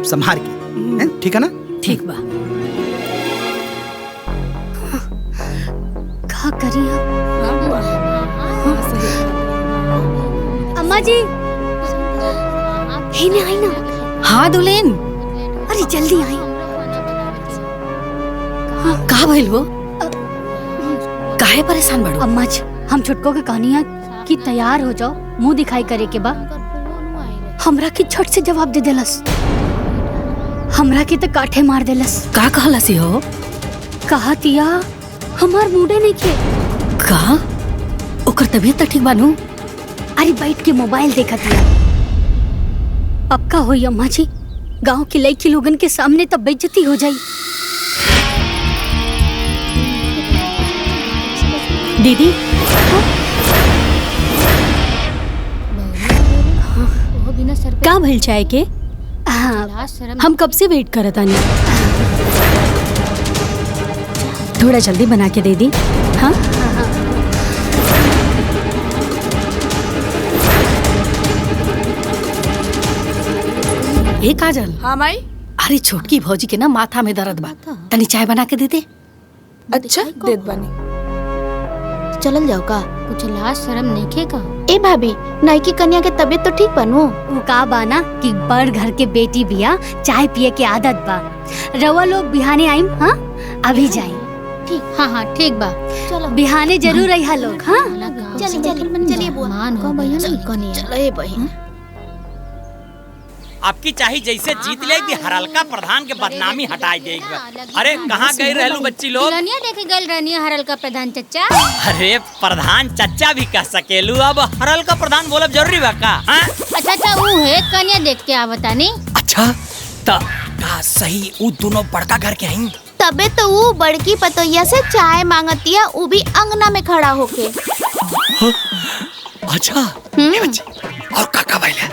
संभार के, ठीक है ना? ठीक बा। का करी अम्मा जी? ही आई ना। हाँ दुल्हन, अरे जल्दी आई। का भइल हो? काहे परेशान बड़ो? अम्मा जी, हम छुटको के कहनिया कि तैयार हो जाओ, मुंह दिखाई करे के बा। हमरा की झट से जवाब दे देलस, हमरा की तो काठे मार देलस। का कहलसी हो? कहतिया हमार मूडे नहीं खे। का? ओकर तबीयत ठीक बानू? अरे बैठ के मोबाइल देखत है। अब का होई अम्मा जी? गांव की लड़की लोगन के सामने तब बेइज्जती हो जाई। दीदी का भइल चाय के? हम कब से वेट करत आनी, थोड़ा जल्दी बना के दे दी। हाँ ए काजल। हाँ माई। अरे छोटकी भौजी के ना माथा में दर्द बा, तनी चाय बना के दे दे। अच्छा देत बानी। चलल जाओ का? कुछ लाज शर्म नहीं का? ए भाभी, नाई की कन्या के तबीयत तो ठीक बनू? वो का बाना कि बड़ घर के बेटी बिया, चाय पिए के आदत बा। रवा लोग बिहाने आइम। हाँ अभी जाई। ठीक। हाँ हाँ ठीक बा, चलो बिहाने जरूर रही लोग। हाँ चलिए बुआ। चलो ए बहन। आपकी चाही जैसे जीत ले भी हरलका प्रधान के बदनामी हटाई दे। अरे कहाँ गई रहलू बच्ची लोग? दुल्हनिया देखे गल रहनी है हरल का प्रधान चचा। अरे प्रधान चचा भी कह सकेलू, अब हरलका प्रधान बोलब जरूरी बा का? अच्छा वो है कन्या देख के आवता नहीं। अच्छा त का सही उ दोनों बड़का घर के हईं? तबे तो वो बड़की पतोहिया से चाय मांगतिया, वो भी अंगना में खड़ा होके। अच्छा और काका भइले?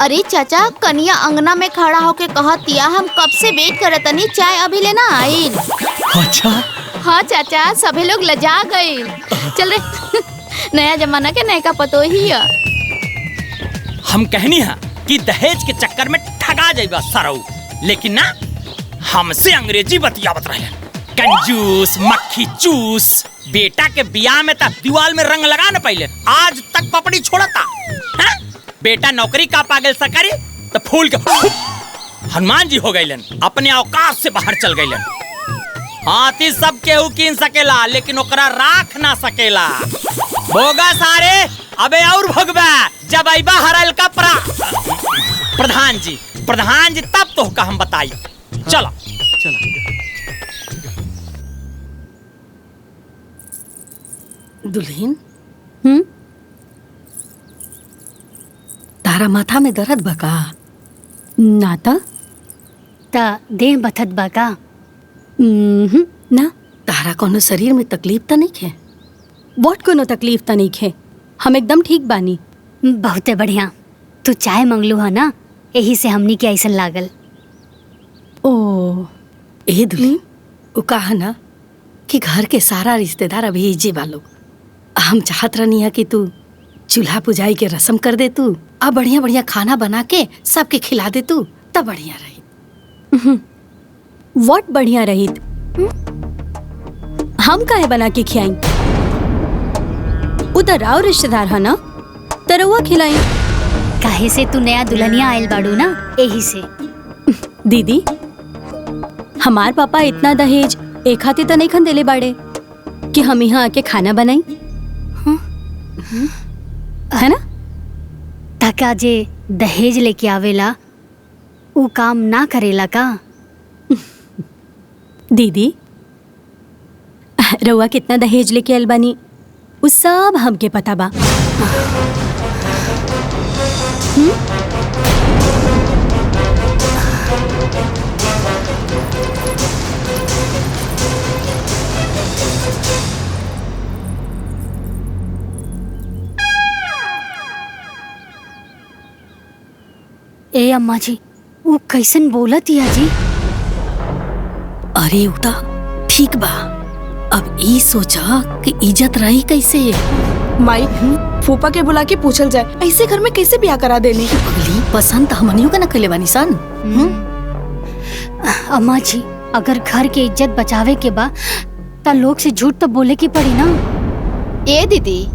अरे चाचा कन्या अंगना में खड़ा होके कहतिया हम कब से वेट करत तनी, चाय अभी लेना आइल। अच्छा हाँ चाचा सभी लोग लजा गए। चल रे नया जमाना के नयका पतोहिया। हम कहनी है कि दहेज के चक्कर में ठगा जाइबा सरऊ, लेकिन ना हमसे अंग्रेजी बतियावत रहे। कंजूस मक्खी चूस। बेटा के बियाह में तक दीवाल में रंग लगा न पहले, आज तक पपड़ी छोड़ता है? बेटा नौकरी का पागल सकरी तो फूल के हनुमान जी हो गईलन, अपने औकात से बाहर चल गईलन। हाथी सब केहू कीन सकेला लेकिन ओकरा राख ना सकेला। भोगा सारे अबे और भोगबा जब आइबा हरल का प्रधान जी तब तो का हम बताई। चलो दुल्हन तारा माथा में दर्द बका? नाता ता देह बथत बाका? ना तारा कोनो शरीर में तकलीफ तो नहीं है? बहुत कोनो तकलीफ तो नहीं है, हम एकदम ठीक बानी। बहुते बढ़िया, तू चाय मंगलू है ना, यही से हमनी के ऐसा लागल। ओ ए दुल्हन वो कहा ना कि घर के सारा रिश्तेदार अभी इजे वालों, हम चाहत रहनी है कि तू चूल्हा पुजाई के रस्म कर दे तू, अब बढ़िया बढ़िया खाना बना के सबके खिला दे तू, तब बढ़िया रही। व्हाट बढ़िया रही? हम काहे बना के खियाई? उधर आओ रिश्तेदार है ना, तरवा खिलाई। काहे से तू नया दुल्हनिया आयल बाड़ू ना, यही से। दीदी हमार पापा इतना दहेज एक खाते तो नहीं खन देले बाड़े कि हम यहाँ आके खाना बनाई, है ना? ताका जे दहेज लेके आवेला वो काम ना करेला का? दीदी रउआ कितना दहेज लेके आयल बानी वो सब हमके पता बा। ए अम्मा जी वो कैसन बोलत या जी? अरे उता ठीक बा, अब ई सोचा कि इज्जत रही कैसे। माई फूफा के बुला के पूछल जाए ऐसे घर में कैसे ब्याह करा देनी? अगली पसंद हमनियों का न कले बानी सन। अम्मा जी अगर घर के इज्जत बचावे के बा ता लोग से झूठ तो बोले की पड़ी ना। ए दीदी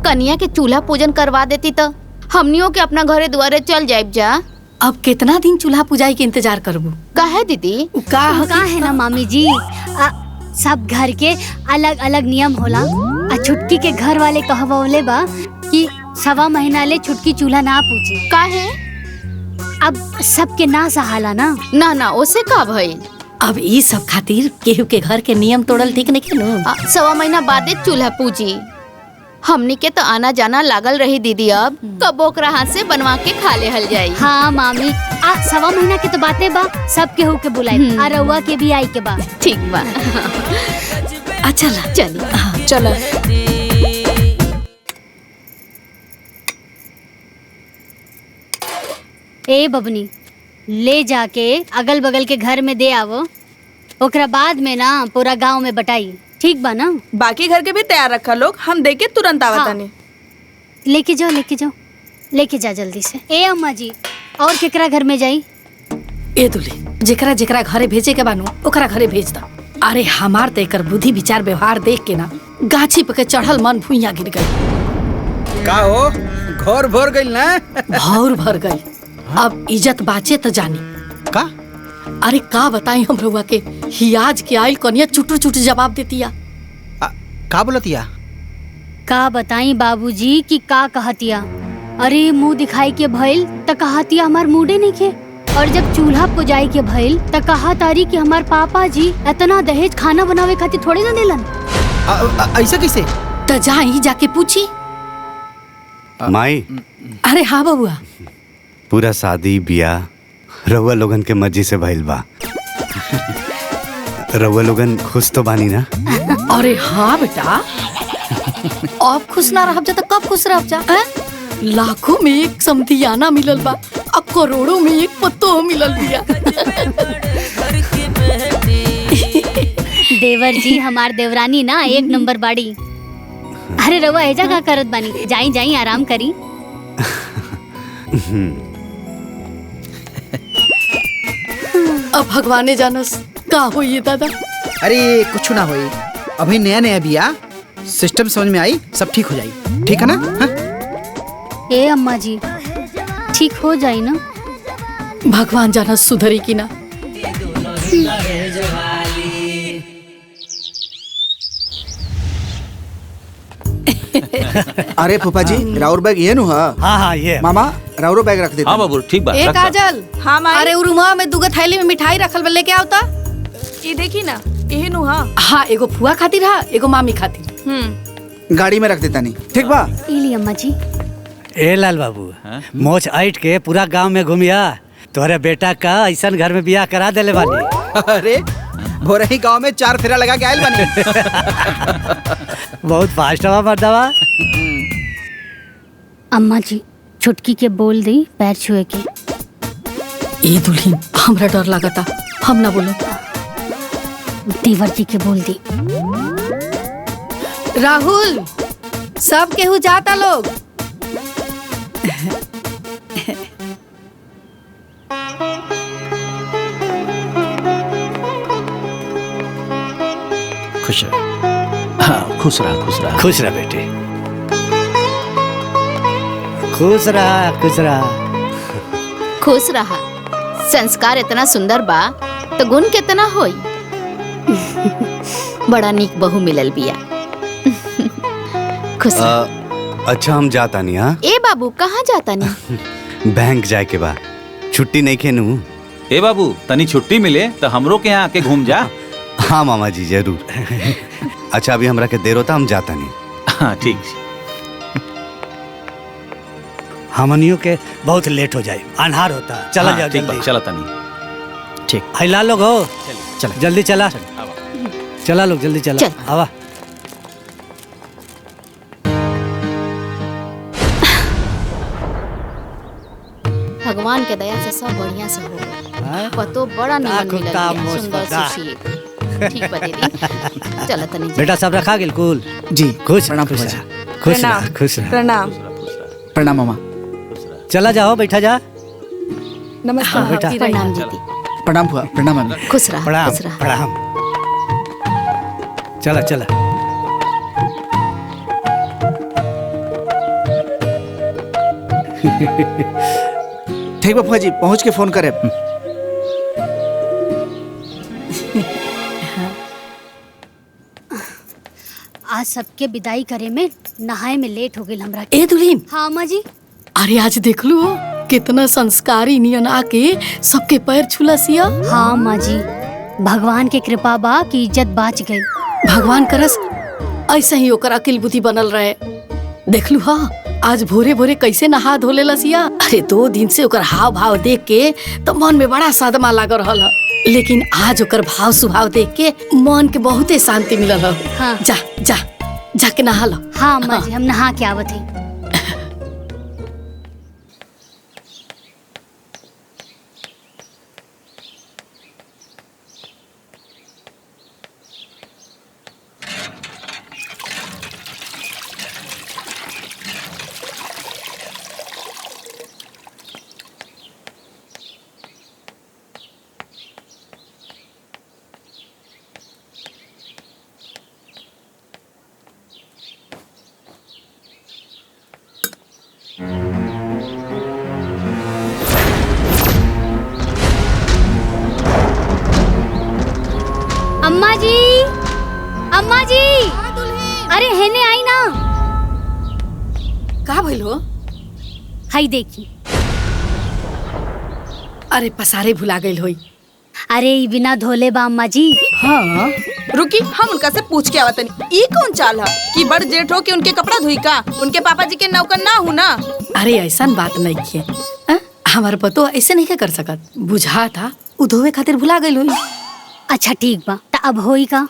कन्या के चूल्हा पूजन करवा देती तो हमनियों के अपना घरे दुआरे चल जाइब जा। अब कितना दिन चूल्हा पुजाई के इंतजार करबू? काहे दीदी? का है ना मामी जी, सब घर के अलग अलग नियम होला। छुटकी के घर वाले कहवले बा कि 1.25 महीना ले छुटकी चूल्हा ना पूछे। काहे? अब सबके ना सहाला ना। ना ओसे का भइल? अब ई सब खातिर केहू के घर के नियम तोड़ल ठीक नहीं खेलो। 1.25 महीना बादे चूल्हा पूजी। हमनी के तो आना जाना लागल रही दीदी, अब कब ओकरा हाथ से बनवा के खा ले हल जाई। हाँ मामी 1.25 महीना के तो बातें बा, सब केहू के बुलाई आ रउआ के भी आई के बा। ठीक बा। अच्छा चली चलो। ए बबनी ले जाके अगल बगल के घर में दे आवो, ओकरा बाद में ना पूरा गांव में बटाई, ठीक बा ना? बाकी घर के भी तैयार रखा लोग, हम देके तुरंत आवतानी। लेके जाओ लेके जा जल्दी से। ए अम्मा जी और केकरा घर में जाई? ए दुली जेकरा जेकरा घरे भेजे के बानू ओकरा घरे भेज दा। अरे हमार ते एकर बुद्धि विचार व्यवहार देख के ना गाछी पे चढ़ल मन भुइया गिर गई। का हो घर भर गई ना? भौर भर गई। अब इज्जत बाचे तो जानी का? अरे का बताई हम रउआ के, हियाज के आइल कनिया चुटू चुटू जवाब देतिया। का बोलतिया? का बताई बाबूजी की का कहतिया? अरे मुंह दिखाई के भइल त कहतिया हमार मूडे नहीं खे। और जब चूल्हा पुजाई के भइल त कहा तारी कि हमार पापा जी इतना दहेज खाना बनावे खातिर थोड़े ना देलन। ऐसा कैसे? त जा ही जाके पूछी। माई अरे हाँ बबुआ। पूरा शादी बियाह रउआ लोगन के मर्जी से भइल बा। रउआ लोगन खुश तो बानी ना? अरे हाँ बेटा, अब खुश ना रह जा तो कब खुश रह जा? लाखों में एक समधियाना मिलल बा और करोड़ों में एक पत्तो मिलल बिया। देवर जी हमार देवरानी ना एक नंबर बाड़ी। अरे रवा एजा का करत बानी, जाई जाई आराम करी। अब भगवाने जानस का होई दादा। अरे कुछ ना होई, अभी नया नया बिया, सिस्टम समझ में आई, सब ठीक हो जाई। ठीक है ना? हाँ? ए अम्मा जी ठीक हो जाई ना? भगवान जानस सुधरी की ना। अरे फूफा जी राउर बैग ये नु है? हाँ हाँ ये मामा राउरो बैग रख देते। हाँ बाबू ठीक बात। ए काजल। हाँ माई। अरे उरुमा में दुगो थैली में मिठाई रखल बा, लेके आवता। ये देखी ना, यही नु हाँ। हाँ एगो फुआ खातिर हा, एगो मामी खातिर। गाड़ी में रख देता नहीं, ठीक बा? इली अम्मा जी। ए लाल बाबू, मोच ऐट के पूरा गांव में घूमिया, तोरे बेटा का ऐसा घर में बियाह करा देले वाली। अरे भोरही गांव में 4 फेरा लगा के आयल बानी। बहुत फास्ट हवा मर्दवा। अम्मा जी छुटकी के बोल दी पैर छुए के। ए दुल्हन हमरा डर लगता, हम ना बोलो। देवर जी के बोल दी। राहुल सब केहू जाता लोग। खुश रह। हाँ खुश रहा खुश रहा। खुश रह बेटे, खुश रहा खुश रहा। खुश रहा। संस्कार इतना सुंदर बा तो गुण कितना होई। बड़ा नीक बहू मिलल बिया। खुश रहा। अच्छा हम जाता नहीं। हाँ ए बाबू कहाँ जाता नहीं? बैंक जाए के बा, छुट्टी नहीं खेनू। ए बाबू तनी छुट्टी मिले तो हमरो के यहाँ आके घूम जा। हाँ मामा जी जरूर। अच्छा अभी हमरा के देर होता, हम जाता नहीं। हाँ ठीक। हमनियों के बहुत लेट हो जाए, अन्हार होता। चला हाँ, जाओ ठीक जल्दी। बा, चला तनी। ठीक। हाय लाल लोग हो, चला जल्दी चला। चला लोग जल्दी चला। आवा। भगवान के दया से सब बढ़िया से हो गया। पतो बड़ा निमन मिलल बिया, सुंदर सुशील। ठीक बा दीदी। चला तनी। बेटा सब रखा गेल कुल? जी खुश प्रणाम खुश फूफा जी। रह, खुश रह, खुश रह। प्रणाम। प्रणाम मामा। चला जाओ, बैठा जा। नमस्कार हाँ, बेटा। प्रणाम दीदी। प्रणाम फूफा, प्रणाम मामी। खुश रहा। प्रणाम खुश रहा। प्रणाम। चला चला। ठीक बा फूफा जी, पहुँच के फोन करे। आज सबके विदाई करे में नहाए में लेट हो गई हमरा। ए दुल्हन। हाँ अम्मा जी। अरे आज देख लू कितना संस्कारी नियन आके सबके पैर छुलसिया। हाँ अम्मा जी, भगवान के कृपा बा की इज्जत बाच गई। भगवान करस ऐसे ही ओकर अकिल बुद्धि बनल रहे। देख लू हाँ आज भोरे भोरे कैसे नहा धोले लसिया। अरे 2 दिन से ओकर हाव भाव देख के तो मन में बड़ा सदमा लाग रहल है, लेकिन आज ओकर भाव स्वभाव देख के मन के बहुते शांति मिलल है। हाँ। जा जा जाके नहा लो। हाँ अम्मा जी, हम नहा के आवत है। अम्मा जी, अम्मा जी, अरे हेने आई ना। का भइल हो? हाई देखी। अरे पसारे भुला गई होई। अरे ई बिना धोले बा अम्मा जी। हाँ रुकी, हम उनका से पूछ के आवतनी। ई कौन चाल है कि बड़ जेठ हो के उनके कपड़ा धोई का? उनके पापा जी के नौकर ना हूँ ना। अरे ऐसा बात नहीं किए, हमारे पतो ऐसे नहीं कर सकत। बुझा था उ धोवे खातिर भुला गई होई। अच्छा ठीक बा, त अब होई का?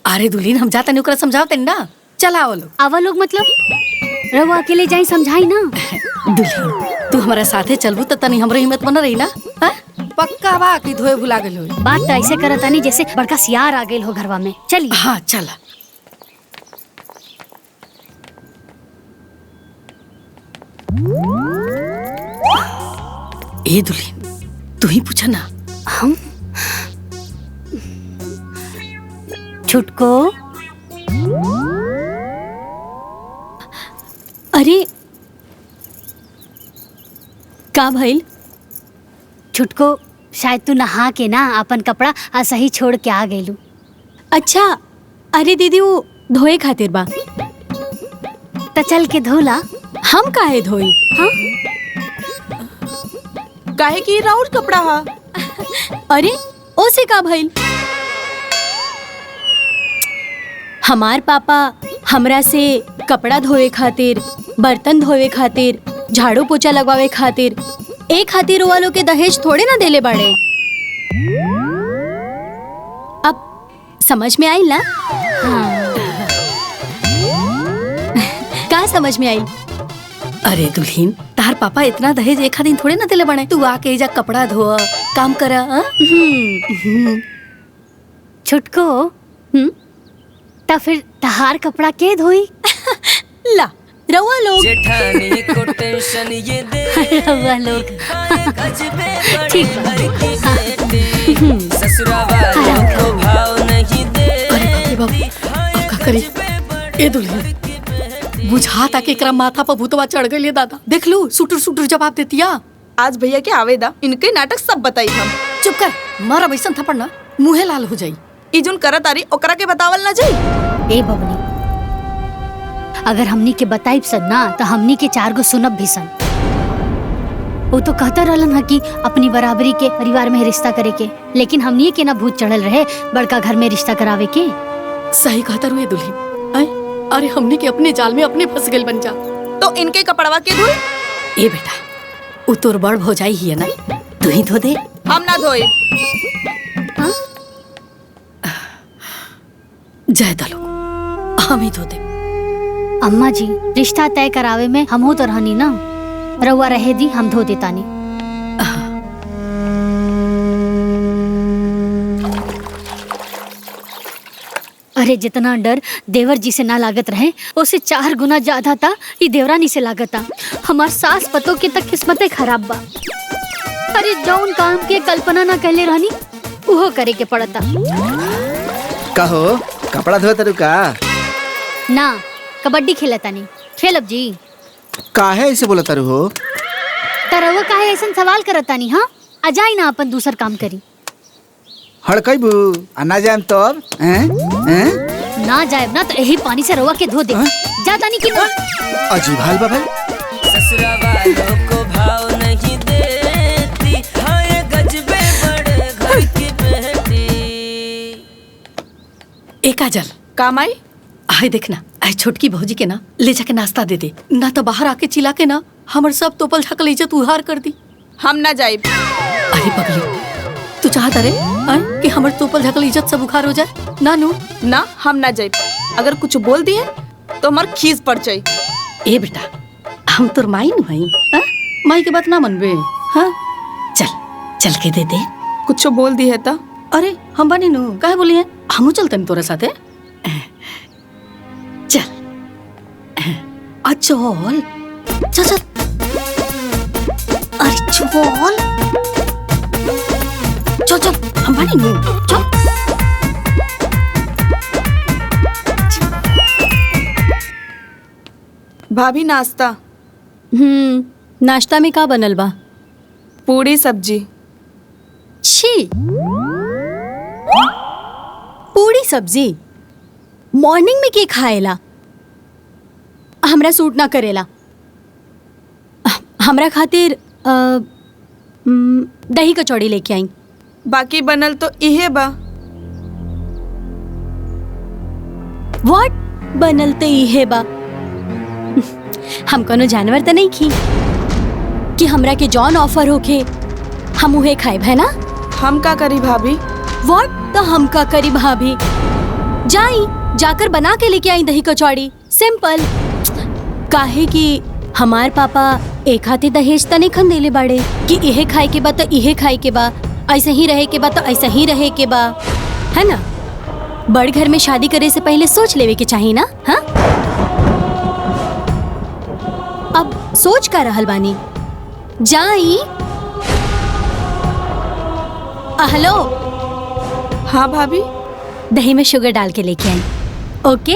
अरे दुल्हीन हम जाता नहीं ओकरा समझावते ना। चला आवो लोग। आवा लोग मतलब रवा अकेले जाई समझाई ना। दुल्हीन तू हमारे साथे चलबू तो तनी हमरे हिम्मत बन रही ना। पक्का बा कि धोए भुला गई होई। बात तो ऐसे करता नहीं जैसे बड़का सियार आ गई हो घरवा में। चलिए। हाँ चला। ए दुल्हीन तू ही पूछा ना। हम छुटको। अरे का भइल? छुटको शायद तू नहा के ना अपन कपड़ा सही छोड़ के आ गईलू। अच्छा अरे दीदी वो धोए खातिर बा। त चल के धोला। हम काहे धोई? हाँ काहे की राउर कपड़ा हा? अरे ओसे का भइल? हमार पापा हमरा से कपड़ा धोए खातिर, बर्तन धोए खातिर, झाड़ू पोछा लगवावे खातिर, एक खातिर वालों के दहेज थोड़े ना देले बाड़े। अब समझ में आई ना? का समझ में आई? अरे दुल्हीन तार पापा इतना दहेज एक दिन थोड़े ना दिले बने। तू आके एजा कपड़ा धोआ काम करा। छुटको त फिर तहार कपड़ा के धोई? ला रवा लोग। जेठानी को टेंशन ये दे रवा लोग। ठीक बा। ससुरा वालों को भाव नहीं दे। अरे बाप रे बाप, अब का करी? ए दुल्हीन बुझा था कि एकरा माथा पर भूतवा चढ़ गई। दादा देख लू सुटुर सुटुर जवाब देतिया। आज भैया के आवेदा इनके नाटक सब बताई हम। चुप कर, मारा बैसन थप्पड़ ना मुंहे लाल हो जाई। ई जोन करत आरी ओकरा के बतावल ना जाई। ए बबनी अगर हमनी के बताइब सन ना तो हमनी के 4 गो सुनब भी सन। वो तो कहता रहलन है कि अपनी बराबरी के परिवार में रिश्ता करे के, लेकिन हमनी के ना भूत चढ़ल रहे बड़का घर में रिश्ता करावे के। सही कहता रुए दुल्हीन। अरे हमनी के अपने जाल में अपने फंस गए बन जा। तो इनके कपड़वा के धोई? ए बेटा उ तोर बड़ भौजाई ही है ना, तू ही धो दे। हम ना धोए। जय दलो हम ही धो दे। अम्मा जी रिश्ता तय करावे में हम तो रहनी ना, रउआ रहे दी हम धो देतानी। अरे जितना डर देवर जी से ना लागत रहे उससे 4 गुना ज्यादा था ये देवरानी से लागता। हमार सास पतों के तक किस्मतें खराब बा। अरे जौन काम के कल्पना ना कहले रहनी वो करे के पड़ता। कहो कपड़ा धोए तरु का? ना कबड्डी खेलता नहीं। खेलब जी। काहे ऐसे बोला तरु हो? तरवा काहे ऐसा सवाल करता नहीं? हाँ आ जाई ना अपन दूसर काम करी। हड़कईबू ना जाएम तब हैं? ना जाए ना तो यही पानी से रवा के धो दे। जाता नहीं कि ना। अजीब हाल बा भाई। ससुरा वालों को भाव नहीं देती, हाय गजबे बड़े घर की बेटी। एक काजल काम आई? आए देखना आए छोटकी भौजी के ना ले जाके नाश्ता दे दे, ना तो बाहर आके चिल्ला के ना हमर सब तोपल झाकल इज्जत उहार कर दी। हम ना जाए। अरे पगली तू चाहता रे कि हमर तोपल झाकल इज्जत सब उखार हो जाए? ना नू ना हम ना जाए। अगर कुछ बोल दिए तो हमार खीस पड़ जाए। ए बेटा हम तोर माई नु हई, माई के बात ना मनबे। हाँ चल चल के दे दे। कुछ बोल दी है तो? अरे हम बनी नु काहे बोली है? हमू चलतन तोरे साथे। चल चल चल चल। अरे चल चल चल हम बनी नु चल। भाभी नाश्ता। नाश्ता में का बनल बा? पूरी सब्जी। छी पूरी सब्जी मॉर्निंग में के खाएला? हमरा सूट ना करेला। हमरा खातिर दही कचौड़ी लेके आई। बाकी बनल तो इहे बा। व्हाट? बनल तो इहे बा। हम कोनो जानवर तो नहीं खी कि हमरा के जॉन ऑफर होके हम उहे खाए है ना। हम का करी भाभी? व्हाट? तो हम का करी भाभी? जाई जाकर बना के लेके आई दही कचौड़ी, सिंपल। काहे कि हमार पापा एक हाथे दहेज तने खन देले बाड़े कि इहे खाए के बा तो इहे खाए के बा, ऐसे ही रहे के बा तो ऐसे ही रहे के बा, है ना। बड़ घर में शादी करे से पहले सोच लेवे के चाहिए ना। हाँ, अब सोच का रहल बानी। जाई। हेलो। हाँ भाभी। दही में शुगर डाल के लेके आई। ओके।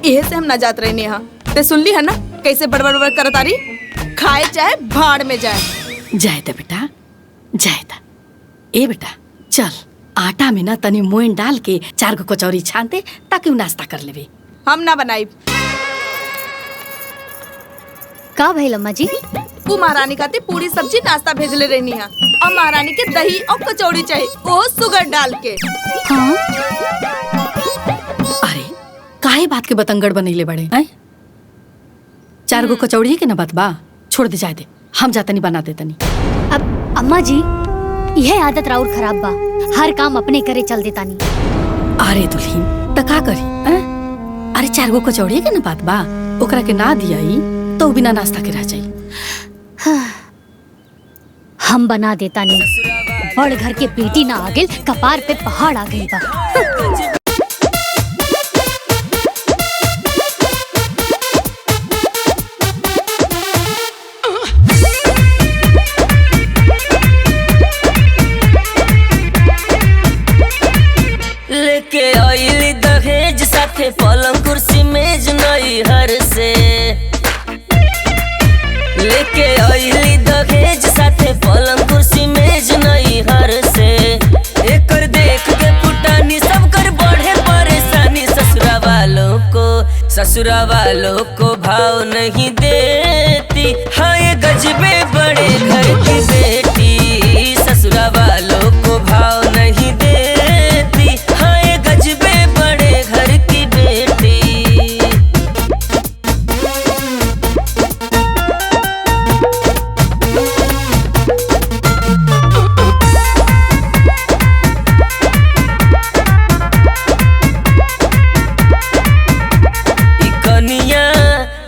इहे से हम ना जात रहे नेहा। ते सुन ली है ना कैसे बड़बड़ बड़बड़ करत आरी। खाए चाहे भाड़ में जाए। जाए ता बेटा, जाए ता। ए बेटा चल, आटा में ना तनी मोइन डाल के 4 गो कचौरी छान दे ताकि उ नाश्ता कर लेवे। हम ना बनाई। का भइल अम्मा जी? वो महारानी खाती पूरी सब्जी नाश्ता भेजले रहनी है और महारानी के दही और कचौड़ी चाहिए, वो शुगर डाल के। हाँ? अरे काहे बात के बतंगड़ बनैले बड़े हैं? 4 गो कचौड़ी के ना बात बा, छोड़ दे, जाए दे। हम जातनी बना देतनी। अब अम्मा जी यह आदत राउर खराब बा, हर काम अपने करे चल देतानी। अरे दुल्हीन त का करी? अरे 4 गो कचौड़ी के ना बात बा, ओकरा के ना दियाई तो बिना नाश्ता के रह जाई। हम बना देतानी। बड़ घर के बेटी ना आ गेल, कपार पे पहाड़ आ गई बा। लेके आइली दहेज साथे पलंग कुर्सी मेज नई हर से। लेके आइली दहेज साथे पलंग कुर्सी मेज नई हर से। एकर देख के पुटानी सब कर बढ़े परेशानी। ससुरा वालों को भाव नहीं देती। हाँ ये गजबे बड़े घर की बेटी। ससुरा वालों को भाव नहीं देती। हाँ ये गजबे बड़े घर की बेटी।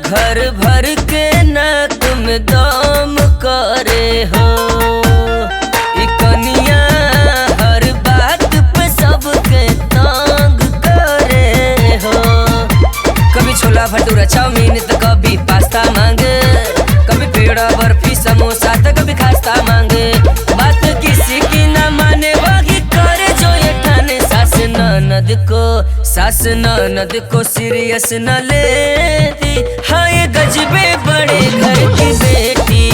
घर भर के नाक में दम करे हो। कनिया हर बात पे सबके तंग करे हो। कभी छोला भटूरा चाउमीन तो कभी पास्ता मांगे। कभी पेड़ा बर्फी समोसा तो कभी खास्ता मांगे। बात किसी की ना माने वही करे जो ये ठाने। सास ननद को सीरियस न लेती। हाँ ये गजबे बड़े घर की बेटी।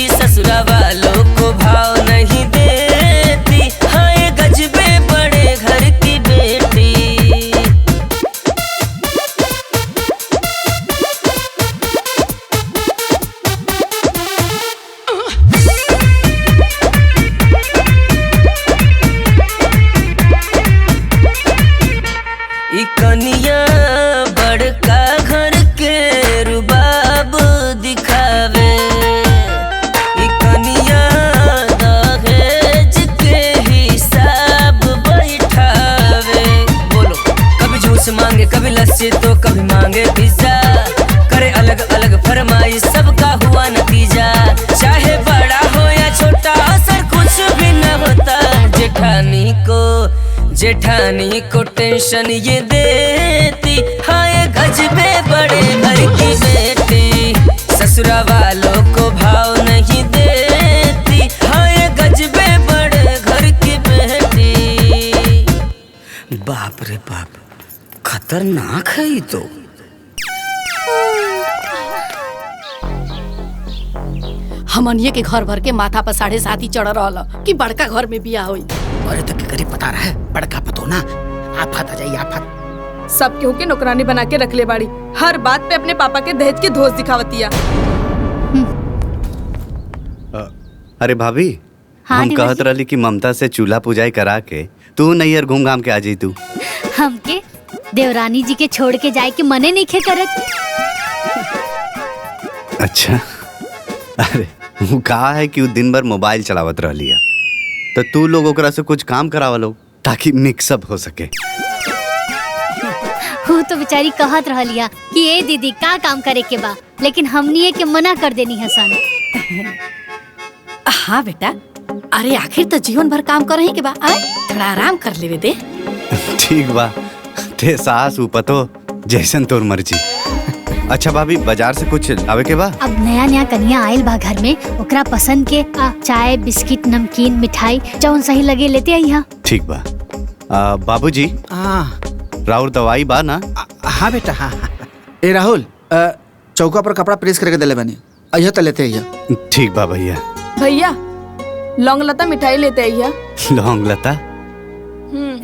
ससुरा वालों को भाव नहीं देती। हाँ ये गजबे बड़े घर की बेटी। कनिया बड़का घर के रुबाब दिखावे। कनिया दहेज के हिसाब बैठावे। बोलो कभी जूस मांगे कभी लस्सी तो कभी मांगे पिज्जा। करे अलग अलग फरमाइश सबका हुआ नतीजा। चाहे बड़ा हो या छोटा असर कुछ भी न होता। जेठानी को टेंशन ये देती। हाँ ये गजबे बड़े घर की बेटी। ससुरा वालों को भाव नहीं देती। हाँ ये गजबे बड़े घर की बेटी। बाप रे बाप, खतरनाक है ये तो। हमनिए के घर भर के माथा पर 7.5 चढ़ रहा कि बड़का घर में बियाह हुई। अरे तो करी पता रहे बड़का पतो ना आफत आ जाई आफत। सब केहू के नौकरानी बना के रख ले बाड़ी। हर बात पे अपने पापा के दहेज के धोस दिखावतिया। अरे भाभी, हाँ, हम देवर कहत जी। रहली कि ममता से चूल्हा पुजाई करा के तू नैयर घूम घाम के आ जाई तू। हमके देवरानी जी के छोड़ के जाए के मने नहीं खे करत। अच्छा, अरे वो कहा है कि वो दिन भर मोबाइल चलावत रहली है, तो तू लोग ओकरा से कुछ काम करावा लो ताकि मिक्सअप हो सके। वो तो बेचारी कहत रहलिया कि ए दीदी का काम करे के बा, लेकिन हमनी ये के मना कर देनी हसन। हाँ बेटा, अरे आखिर तो जीवन भर काम कर रही के बा, आए थोड़ा आराम कर लेवे दे। ठीक बा, ते सास उपतो जैसन तोर मर्जी। अच्छा भाभी, बाजार से कुछ लावे के बा? अब नया नया कन्या आयल बा घर में, ओकरा पसंद के चाय बिस्किट नमकीन मिठाई जौन सही लगे लेते आइहा। ठीक बा। बाबूजी, राउर दवाई बा ना? हाँ बेटा, हाँ। ए राहुल, चौका पर कपड़ा प्रेस करके दिले बनी, अइहा तो लेते अइहा। ठीक बा भैया। भैया लौंग लता मिठाई लेते आइया। लौंग लता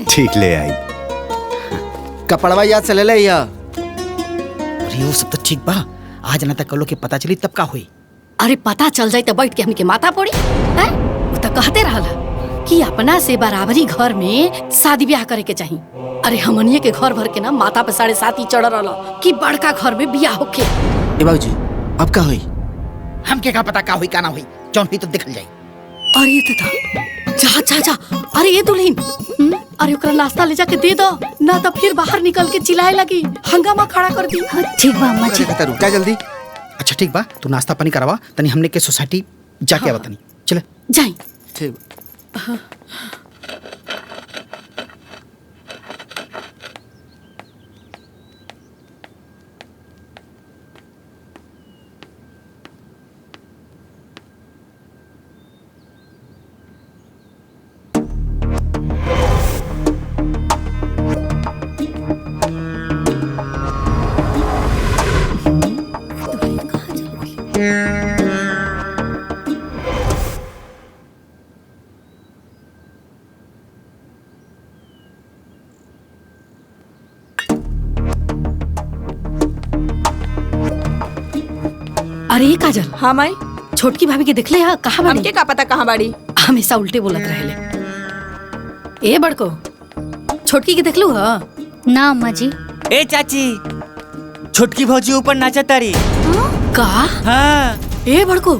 ठीक ले आई। कपड़वा याद से ले ले अइहा। अरे वो सब तो ठीक बा, आज ना तक कलो के पता चली तब का हुई। अरे पता चल जाए तो बैठ के हमके माथा पड़ी है? वो तो कहते रहला कि अपना से बराबरी घर में शादी ब्याह करे के चाहिए। अरे हमनिए के घर भर के ना माथा पे 7.5 चढ़ रहला कि बड़का घर में ब्याह होके। ए बाबूजी, अब का हुई? हमके का पता का हुई का ना हुई, जौन हुई तो दिखल जाई। अरे ये तो था, जा जा जा। अरे ये दुल्हन, अरे ओकरा नाश्ता ले जाके दे दो, ना तो फिर बाहर निकल के चिल्लाए लगी, हंगामा खड़ा कर दी। ठीक बा अम्मा जी। क्या जल्दी? अच्छा ठीक बा, तू नाश्ता पानी करवा तनी, हमने के सोसाइटी जाके आवा तनी। चले जाई। ठीक। अरे ये काजल, हाँ माई, छोटकी भाभी के दिखले है कहाँ बाड़ी? हमके का पता कहाँ बाड़ी? हमेशा उल्टे बोलत रहेले। ए बड़को, छोटकी के देखलू ह? ना अम्मा जी। ए चाची, छोटकी भौजी ऊपर नाचत तारी। का? हाँ। ए बड़को,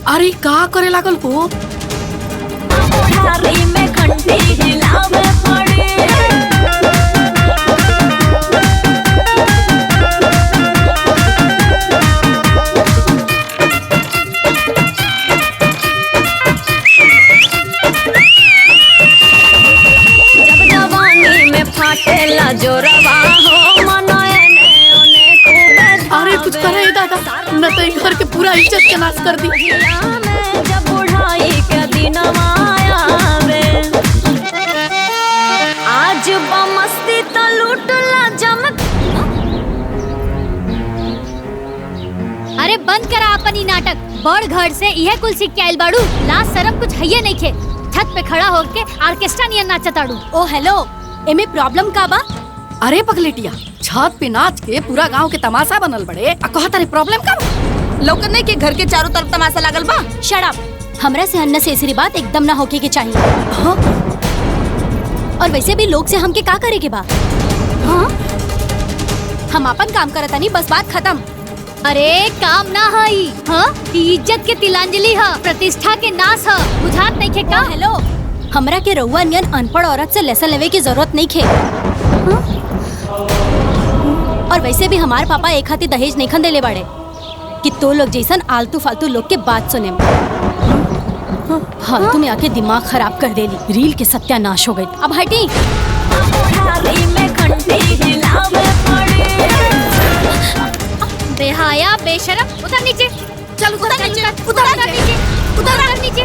अरे का करे लागल को? में घंटी हिलावे पड़े। जब जवानी में फाटेला जोरवा हो मनोए ने ओने खूबे। अरे कुछ करे दादा, न तो इन घर के पूरा इज्जत के नाश कर दी। जब बुढ़ाई के दिनवा आवे, आज बमस्ती तो लूटला जमक। अरे बंद करा अपन ही नाटक, बड़ घर से यह कुल सीख के आइल बाड़ू, लाज शरम कुछ है नहीं खे। छत पे खड़ा होके ऑर्केस्ट्रा नियन नाचताड़ू। ओ हेलो, एमे प्रॉब्लम का बा? अरे पगलेटिया, छत पे नाच के पूरा गांव के तमाशा बनल बड़े, आ कहता रे प्रॉब्लम का? लौकत नहीं कि घर के चारों तरफ तमाशा लागल बा। शट अप, हमरा से अननेसेसरी बात एकदम ना होके के चाहिए। हाँ? और वैसे भी लोग से हमके का करे के बा? हाँ? हम अपन काम करतानी, बस बात खत्म। अरे काम ना हई, हाँ? इज्जत के तिलांजलि है, प्रतिष्ठा के नाश है, बुझात नहीं खे का? हेलो, हमरा के रउआ नियन अनपढ़ औरत से लेसन लेवे की जरूरत नहीं खे। हाँ? और वैसे भी हमार पापा एक हाथी दहेज नहीं खंदेले बाड़े कि तो लोग जैसन आलतू फालतू लोग के बात सुने। फालतू में आके दिमाग खराब कर देली, रील के सत्यानाश हो गई। अब हटी। बेहाया बेशरम, उतर नीचे। चल उतर नीचे, उतर नीचे, उतर नीचे,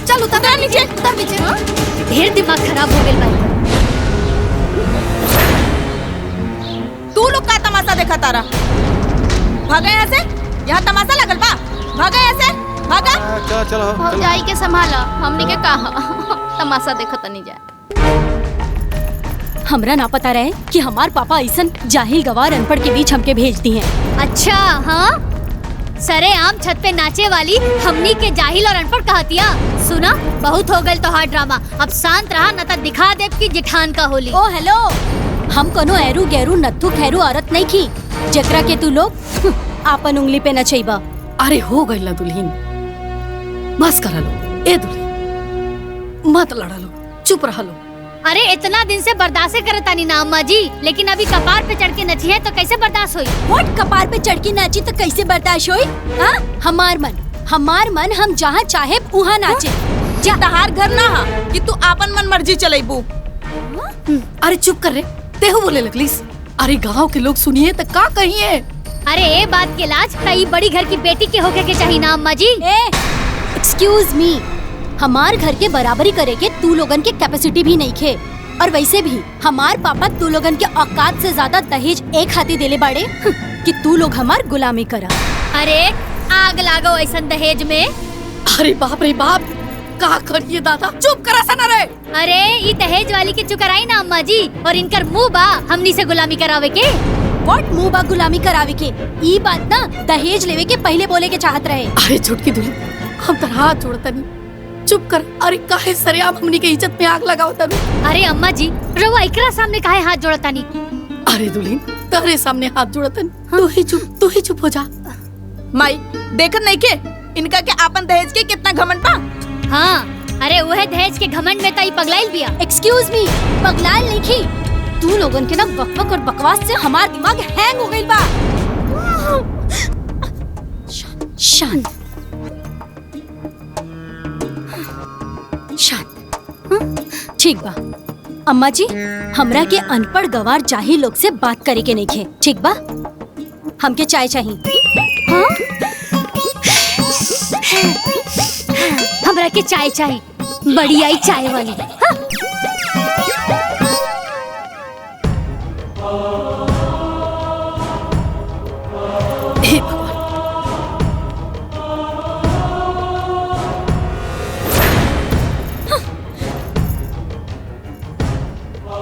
चल उतर नीचे, उतर नीचे। ढेर दिमाग खराब हो गइल भाई। तू लोग का तमाशा देखा तारा? भागा यहाँ से, यहाँ तमाशा लगल बा। भागा यहाँ से, भागा। चलो भौजाई के संभाला, हमनी के कहा तमाशा देखत नहीं जाए। हमरा ना पता रहे कि हमार पापा ऐसन जाहिल गवार अनपढ़ के बीच हमके भेज दी हैं। अच्छा हाँ, सरे आम छत पे नाचे वाली हमनी के जाहिल और अनपढ़ कहतिया। सुना, बहुत हो गल तोहार ड्रामा, अब शांत रहा न त दिखा देब कि जिठान का होली। ओ हेलो, हम कोनो एरू गैरू नत्थु खैरू औरत नहीं की जकरा के तू लोग आपन उंगली पे नचैबा। अरे हो गई ला दुल्हन, बस करा लो। ए दुल्हन मत लड़ा लो, चुप रहा लो। अरे इतना दिन से बर्दाश्त करतानी ना अम्मा जी, लेकिन अभी कपार पे चढ़ के नची है तो कैसे बर्दाश्त हुई? व्हाट, कपार पे चढ़ के नाची तो कैसे बर्दाश्त हुई? हाँ, हमार मन हम जहाँ चाहे वहाँ नाचे। जी तहार घर ना हा कि तू आपन मन मर्जी चलेबू। अरे चुप कर रे, तेहू बोले लगलीस। अरे गांव के लोग सुनिए तो का कहिए। अरे ए बात के लाज कई बड़ी घर की बेटी के होके के चाहिए ना अम्मा जी। एक्सक्यूज मी, हमार घर के बराबरी करे के तू लोगन के कैपेसिटी भी नहीं खे। और वैसे भी हमार पापा तू लोगन के औकात से ज्यादा दहेज एक हाथी देले बाड़े कि तू लोग हमार गुलामी करा। अरे आग लागो ऐसन दहेज में। अरे बाप रे बाप, का करिए दादा, चुप करा सना रे। अरे ये दहेज वाली के चुकराई ना अम्मा जी, और इनकर मुंह बा हमनी से गुलामी करावे के। व्हाट, मुंह बा गुलामी करावे के? ई बात ना दहेज लेवे के पहले बोले के चाहत रहे। अरे छुटकी दुल्हन, हम तर हाथ जोड़ता नहीं, चुप कर। अरे काहे सरेआम हमनी के इज्जत में आग लगाओ तब। अरे अम्मा जी, रवा एकरा सामने काहे हाथ जोड़ता नहीं? अरे दुल्हन, तेरे सामने हाथ जोड़ता नहीं। तू ही चुप हो जा। माई देखत नहीं के इनका के आपन दहेज के कितना घमंड बा। हाँ, अरे वह दहेज के घमंड में तई पगलाइल बिया। एक्सक्यूज मी, पगलाइल नहीं की। तू लोगन के ना बकबक और बकवास से हमार दिमाग हैंग हो गइल बा। शांत ठीक बा। अम्मा जी, हमरा के अनपढ़ गवार जाहिल लोग से बात करे के नहीं खे, ठीक बा? हमके चाय चाहिए। हाँ? हमरा के चाय चाहिए, बड़ी आई चाय वाली। हाँ?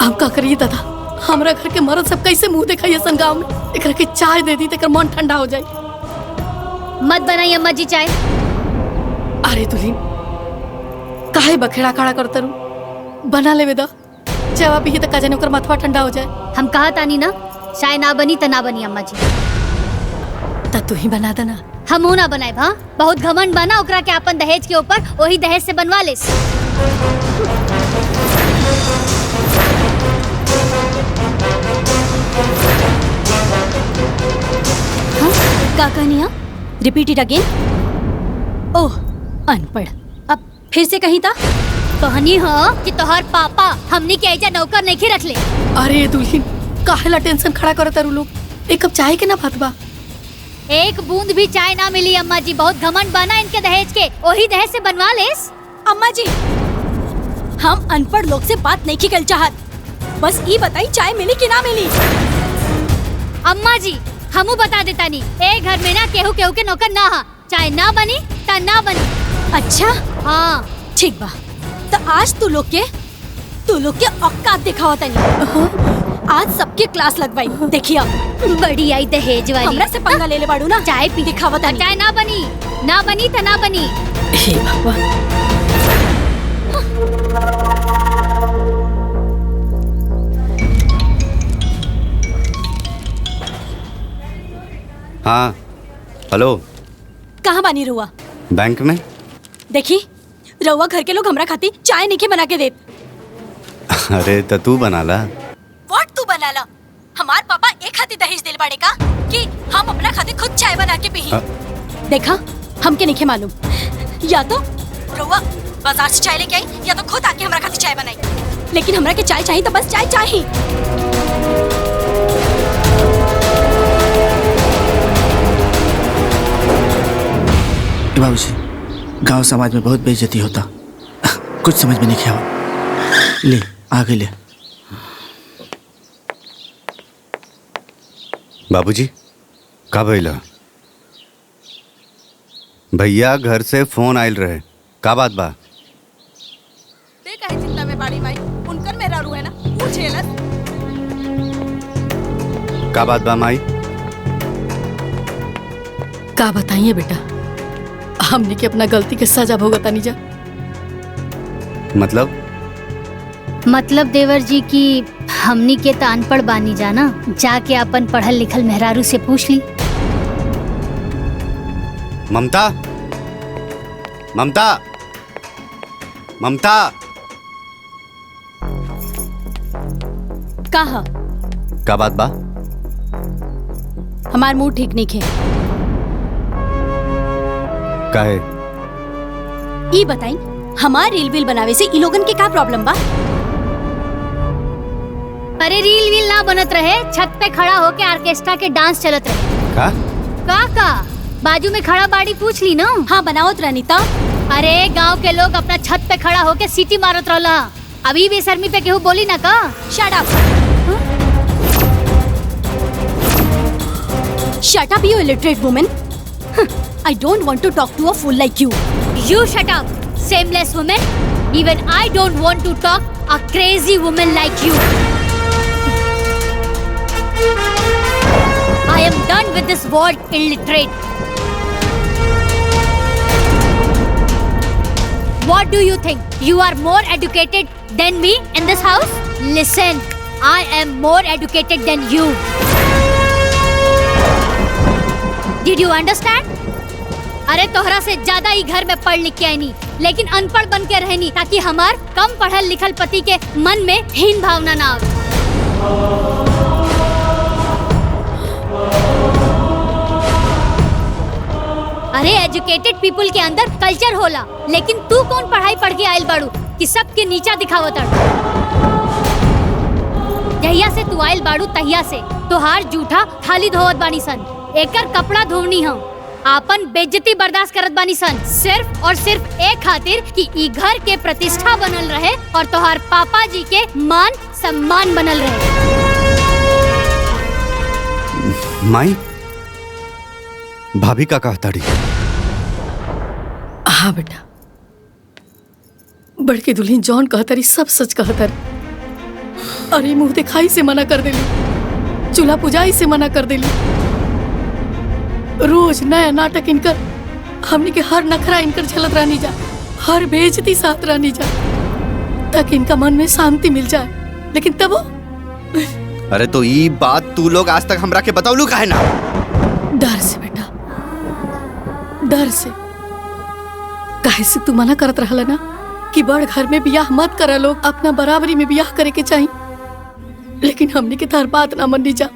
हम का करिए दादा, हमरा घर के मर्द सब कैसे मुंह दिखाई सन गांव में। एकरा के चाय दे दी तेकर मन ठंडा हो जाए। मत बनाई अम्मा जी चाय। अरे दुल्हन, काहे बखेड़ा खड़ा करते रू, बना ले बेदा। चाय पी तो का जाने ओकर माथवा ठंडा हो जाए। हम कहा तानी ना, चाय ना बनी त ना बनी अम्मा जी। त तू ही बना देना। हम ना बनाए भा, बहुत घमंड बना ओकरा के अपन दहेज के ऊपर, वही दहेज से बनवा लेस। का कहनिया? Repeat it again. ओह, अनपढ़। अब फिर से कहीं था? कहनी हो कि तोहर पापा हमनी के ऐजा नौकर नहीं रख ले। अरे दुल्हन, काहेला टेंशन खड़ा करत रू लोग। एक कप चाय के ना बात बा। एक बूंद भी चाय ना मिली अम्मा जी, बहुत घमंड बना इनके दहेज के, वही दहेज से बनवा लेस। अम्मा जी, हम अनपढ़ लोग से बात नहीं की कल चाहत, बस ये बताई चाय मिली कि ना मिली। अम्मा जी, हमू बता देता नहीं, एक घर में ना केहू केहू के नौकर ना हा, चाय ना बनी ता ना बनी। अच्छा हाँ ठीक बा, तो आज तू लोग के औकात दिखावा तनी। आज सबके क्लास लगवाई, देखिया। बड़ी आई दहेज वाली, हमरा से पंगा ले ले बाड़ू ना। चाय पी दिखावा तनी। चाय ना बनी ता ना बनी। हे भगवान। हाँ हेलो, कहाँ बानी रुआ? बैंक में। देखी, रउआ घर के लोग हमरा खाती चाय नहीं बना के देत। अरे तो तू बना ला। व्हाट तू बना ला? हमार पापा एक हाथी दहेज दिल बाड़े का कि हम अपना खाते खुद चाय बना के पी। देखा, हमके नहीं मालूम, या तो रउआ बाजार से चाय लेके आई या तो खुद आके हमरा खाती चाय बनाई। लेकिन हमरा के चाय चाहिए तो बस चाय चाहिए। बाबूजी, गांव समाज में बहुत बेइज्जती होता, कुछ समझ में नहीं आया। ले आगे ले। बाबूजी, का भइला? भैया घर से फोन आयल रहे, का बात बा? ते काहे चिंता में बाड़ी माई, उनकर मेरा रू है ना, पूछेलस। का बात बा माई? का बताइए बेटा, हमने के अपना गलती के सजा भुगता नहीं जा। मतलब देवर जी की हमनी के तो अनपढ़ बानी जाना, जाके अपन पढ़ल लिखल मेहरारू से पूछ ली। ममता, ममता, ममता, कहा का बात बा? हमार मुंह ठीक नहीं है। काहे? ई बताई, हमार रील वील बनावे से ई लोगन के का प्रॉब्लम बा? अरे रील वील ना बनत रहे, छत पे खड़ा होके ऑर्केस्ट्रा के डांस चलत रहे। का बाजू में खड़ा बाड़ी पूछ ली ना। हाँ बनावत रनीता। अरे गांव के लोग अपना छत पे खड़ा होके सीटी मारत रहला। अभी बेशर्मी पे केहू बोली ना का? Shut up. Shut up, you illiterate woman. I don't want to talk to a fool like you. You shut up, shameless woman. Even I don't want to talk a crazy woman like you. I am done with this word illiterate. What do you think? You are more educated than me in this house? Listen, I am more educated than you. Did you understand? अरे तोहरा से ज्यादा ही घर में पढ़ लिख के आई नहीं, लेकिन अनपढ़ बन के रहनी ताकि हमार कम पढ़ल लिखल पति के मन में हीन भावना ना आवे। अरे एजुकेटेड पीपल के अंदर कल्चर होला, लेकिन तू कौन पढ़ाई पढ़ के आयल बाड़ू कि सबके नीचा दिखावत अड़। जहिया से तू आयल बाड़ू तहिया से तोहार जूठा थाली धोवत बानी सन, एकर कपड़ा धोवनी हम, आपन बेइज्जती बर्दाश्त करत बानी सन, सिर्फ और सिर्फ एक खातिर कि ई घर के प्रतिष्ठा बनल रहे और तोहार पापा जी के मान सम्मान बनल रहे। माई, भाभी का कहता रही? हाँ बेटा, बड़के दुल्हन जॉन कहतरी सब सच कहतर। अरे मुंह दिखाई से मना कर देली, चूल्हा पुजाई से मना कर देली, रोज नया नाटक इनकर, हमनी के हर नखरा इनकर झलत रहनी जा, हर बेइज्जती साथ रहनी जा, ताकि इनका मन में शांति मिल जाए। लेकिन तब अरे तो ये बात तू लोग आज तक हमरा के बतावलू काहे ना? डर से बेटा, डर से। काहे से तू मना करत रहला ना कि बड़ घर में बियाह मत करा, लोग अपना बराबरी में बियाह करे के चाहिए, लेकिन हमनी के तार बात ना मन्नी जा।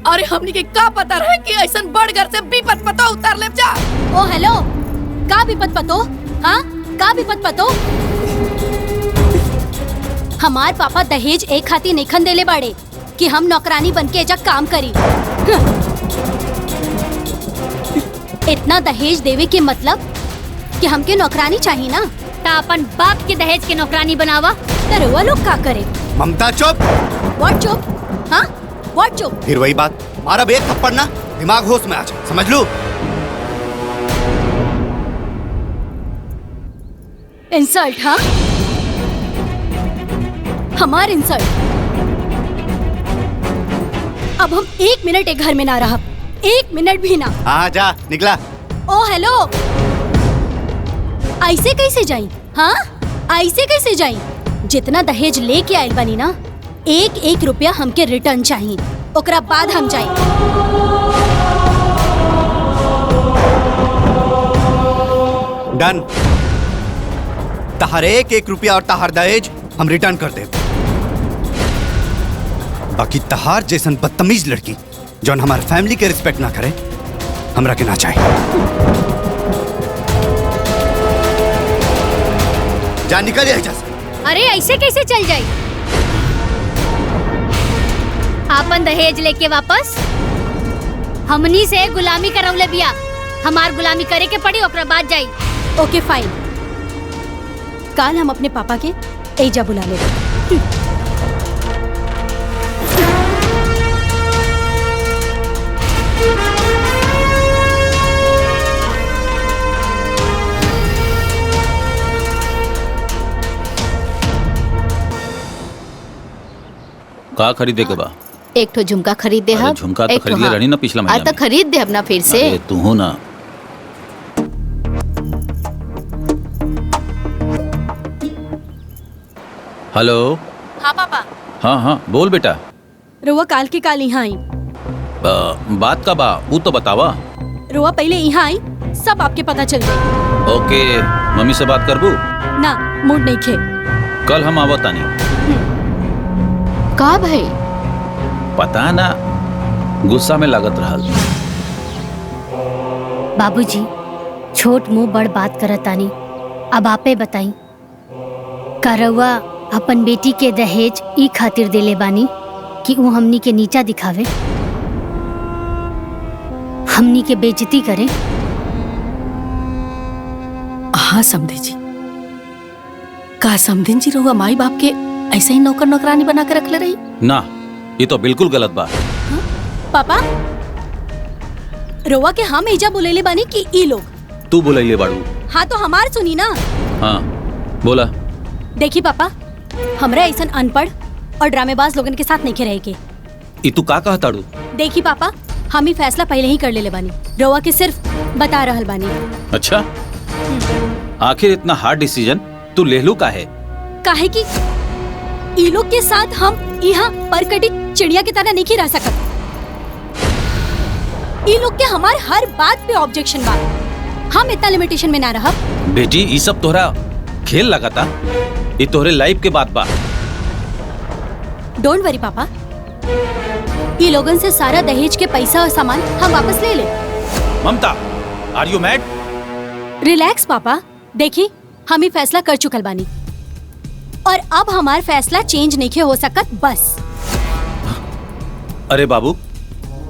अरे हमनी के का पता रहे कि ऐसा बड़ घर से विपत पतो उतार ले जा। ओ हेलो, का विपत पतो? हाँ, का विपत पतो? हमार पापा दहेज एक खातिर नेखन देले बाड़े कि हम नौकरानी बन के एजा काम करी। इतना दहेज देवे के मतलब कि हमके नौकरानी चाहिए ना, ता अपन बाप के दहेज के नौकरानी बनावा। तो लोग का करे? ममता चुप। व्हाट चुप? हाँ व्हाट चुप? फिर वही बात, मारा एक थप्पड़ ना, दिमाग होश में आ जाए, समझ लो। इंसल्ट? हाँ, हमार इंसल्ट? अब हम 1 मिनट एक घर में ना रहा, 1 मिनट भी ना। हाँ जा, निकला। ओ हेलो, ऐसे कैसे जाई? हाँ, ऐसे कैसे जाई? जितना दहेज लेके आयल बनी ना, 1-1 रुपया हमके रिटर्न चाहिए, ओकरा बाद हम जाई। डन। तहार 1-1 रुपया और तहार दहेज हम रिटर्न कर दे। बाकी तहार जैसन बदतमीज लड़की जौन हमारे फैमिली के रिस्पेक्ट ना करे, हमरा के ना चाहिए। जा, निकल जा। अरे ऐसे कैसे चल जाई? आपन दहेज लेके वापस? हमनी से गुलामी करवले बिया, हमार गुलामी करे के पड़ी, ओकरा बाद जाई। ओके फाइन, कल हम अपने पापा के एजा बुला लेंगे। का खरीदे के बा? एक ठो झुमका खरीद दे अरे हम। झुमका तो एक ठो, खरीद ले हाँ। रही ना पिछला अरे महीना तो खरीद दे अपना फिर से। अरे तू हो ना। हेलो। हाँ पापा। हाँ हाँ बोल बेटा। रुआ काल के काल यहाँ आई। बात का बा वो तो बतावा। रुआ पहले यहाँ आई, सब आपके पता चल गई। ओके मम्मी से बात करबू। ना मूड नहीं खे। कल हम आवतानी। का भाई? पता ना गुस्सा में लागत रहल। बाबूजी छोट मुंह बड़ बात करतानी, अब आपे बताई का रउआ अपन बेटी के दहेज ई खातिर देले बानी कि वो हमनी के नीचा दिखावे, हमनी के बेइज्जती करे। हाँ समधे जी, का समधिन जी रहुआ माई बाप के ऐसे ही नौकर नौकरानी बना के रख ले रही? ना ये तो बिल्कुल गलत बात। पापा रोवा के हम एजा बोलेले बानी कि ई लोग। तू बोले बाड़ू। हाँ तो हमार सुनी ना। हाँ बोला। देखी पापा, हमरा ऐसन अनपढ़ और ड्रामेबाज लोगन के साथ नहीं रहे के। ई तू का कहताड़ू? देखी पापा, हम ही फैसला पहले ही कर लेले बानी, रोवा के सिर्फ बता रहल बानी। अच्छा आखिर इतना हार्ड डिसीजन तू ले लू का है? काहे कि ई लोग के साथ हम यहाँ परकटी चिड़िया की तरह नहीं रह सकत। ई लोग के हमार हर बात पे ऑब्जेक्शन बा, हम इतना लिमिटेशन में ना रह। बेटी ये सब तोहरा खेल लगाता, ये तोहरे लाइफ के बात बा। डोंट वरी पापा, ई लोगन से सारा दहेज के पैसा और सामान हम वापस ले ले। ममता आर यू मैड? रिलैक्स पापा, देखी हम ही फैसला कर चुकल बानी और अब हमार फैसला चेंज नहीं हो सकत बस। अरे बाबू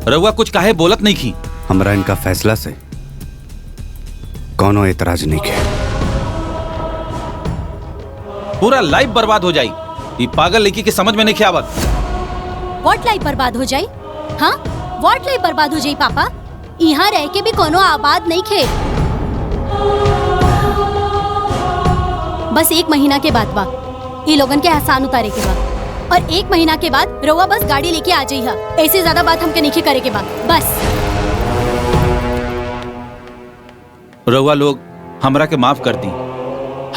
रउआ कुछ काहे बोलत नहीं की? हमरा इनका फैसला से कौनो एतराज नहीं के। पूरा लाइफ बर्बाद हो जाई। ये पागल लड़की के समझ में नहीं आवत। व्हाट लाइफ बर्बाद हो जाई? हाँ व्हाट लाइफ बर्बाद हो जाई पापा? यहाँ रह के भी कोनो आबाद नहीं खे। बस 1 महीना के बाद बा ये लोगन के एहसान उतारे के बाद, और 1 महीना के बाद रोवा बस गाड़ी लेके आ जाइहा। ऐसे ज्यादा बात हमके नहीं करे के बाद बस। रउआ लोग हमरा के माफ कर दी,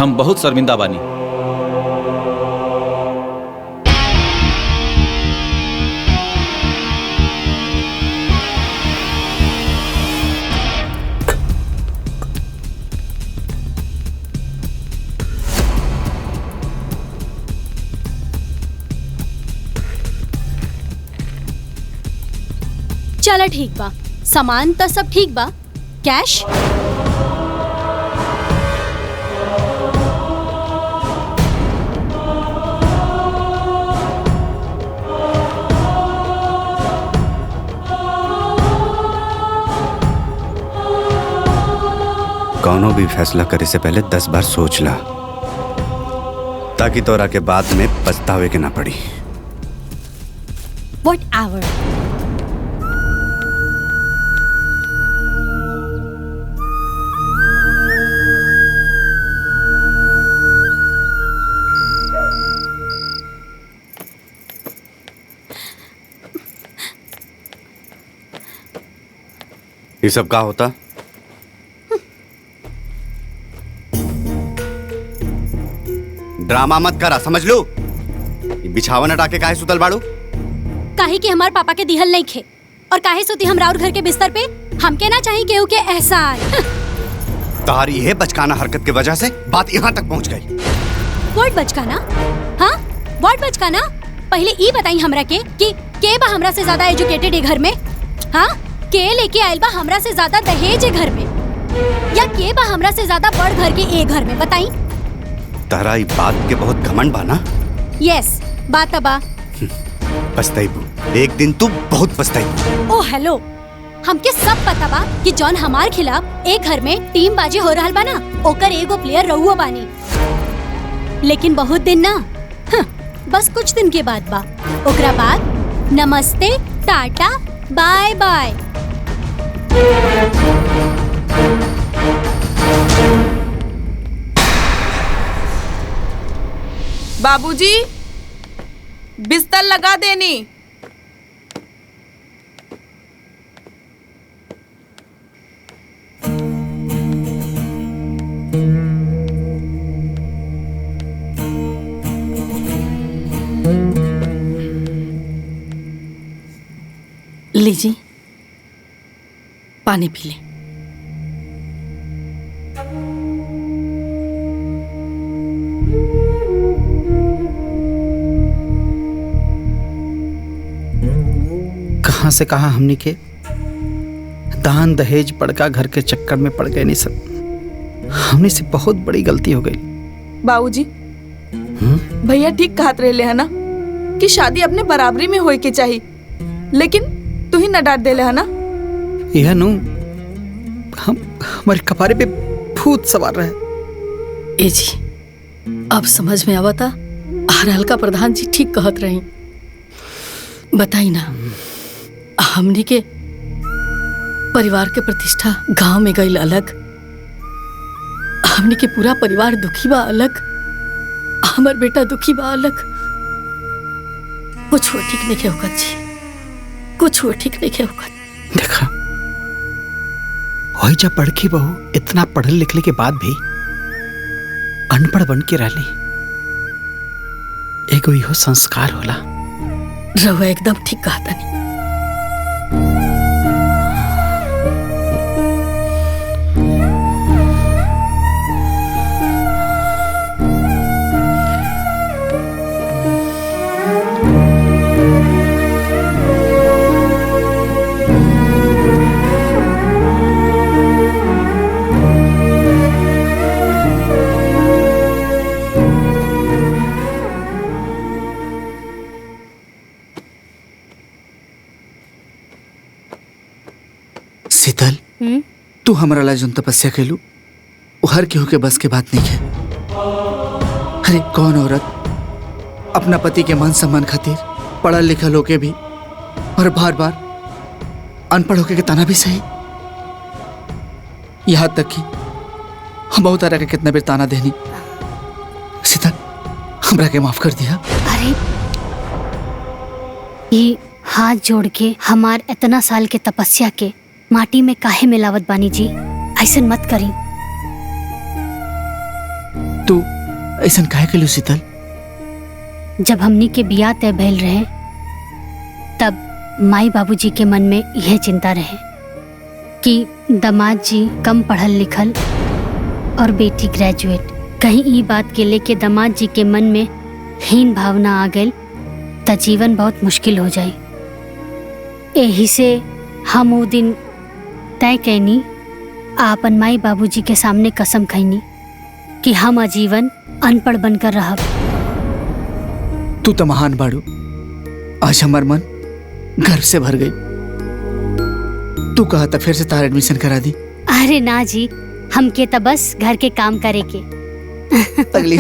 हम बहुत शर्मिंदा बानी। चला ठीक बा, सामान तो सब ठीक बा, कैश? कौनो भी फैसला करे से पहले 10 बार सोच ला, ताकि तोरा के बाद में पछतावे के ना पड़ी। Whatever. ये सब का होता? ड्रामा मत करा, समझ लो। बिछावन हटा के काहे सुतल बाड़ू? काहे कि हमार पापा के दिहल नहीं खे, और काहे सोती हम राउर घर के बिस्तर पे? हमके ना चाहिए केहू के एहसान। तारी ये बचकाना हरकत की वजह से बात यहाँ तक पहुँच गई। व्हाट बचकाना? हाँ व्हाट बचकाना? पहले ई बताई हमरा कि के बा हमरा से ज्यादा एजुकेटेड है घर में? हाँ के लेके आयल बा हमरा से ज्यादा दहेज है घर में, या के बा हमरा से ज्यादा बड़ घर के ए घर में? बताई। तारा ये बात के बहुत घमंड बा ना? यस बात बा। पछताइबू, एक दिन तू बहुत पछताइबू। ओ हेलो, हमके सब पता बा कि जॉन हमार खिलाफ एक घर में टीम बाजी हो रहल बा ना, ओकर एगो प्लेयर रहुआ बानी। लेकिन बहुत दिन ना, बस कुछ दिन के बाद बा। ओकरा बाद नमस्ते टाटा बाय बाय। बाबूजी बिस्तर लगा देनी। पानी पी ले। कहां से कहां हमनी के दान दहेज बड़का घर के चक्कर में पड़ गए। नहीं सब हमने से बहुत बड़ी गलती हो गई। बाबूजी भैया ठीक कहत रहे है ना कि शादी अपने बराबरी में होए के चाहिए, लेकिन तू ही न डांट देले है ना। यह नु हम हमारे कपारे पे भूत सवार रहे। ए जी अब समझ में आवता हल्का प्रधान जी ठीक कहत रही। बताई ना हमनी के परिवार के प्रतिष्ठा गांव में गई अलग, हमनी के पूरा परिवार दुखी बा अलग, हमर बेटा दुखी बा अलग। कुछ वो ठीक नहीं होगा जी, कुछ वो ठीक नहीं होगा। देखा वही जब बड़की बहू इतना पढ़े लिखने के बाद भी अनपढ़ बन के रहली, एगो इहो संस्कार होला। रहुआ एकदम ठीक कहा था। शीतल तू हमारा ला जोन तपस्या कैलू वो हर केहू के बस के बात नहीं है। अरे कौन औरत अपना पति के मान सम्मान खातिर पढ़ल लिखल होके भी और बार बार अनपढ़ होके के ताना भी सही। यहाँ तक कि हम बहुत तरह के कितना बेर ताना देनी। शीतल हमरा के माफ कर दिया। अरे ये हाथ जोड़ के हमार इतना साल के तपस्या के माटी में काहे मिलावत बानी जी, ऐसन मत करी। तू ऐसन काहे कैलू शीतल? जब हमनी के बियाह तय भइल रहे तब माई बाबूजी के मन में यह चिंता रहे कि दामाद जी कम पढ़ल लिखल और बेटी ग्रेजुएट, कहीं ये बात के लेके दामाद जी के मन में हीन भावना आ गई तो जीवन बहुत मुश्किल हो जाए। यही से हम वो दिन तय कैनी, आपन माई बाबूजी के सामने कसम खैनी कि हम आजीवन अनपढ़ बनकर रहब। तू तो महान बाड़ू, आज हमार मन गर्व से भर गई। तू कहा था फिर से तार एडमिशन करा दी। अरे ना जी, हमके तो बस घर के काम करे के। अगली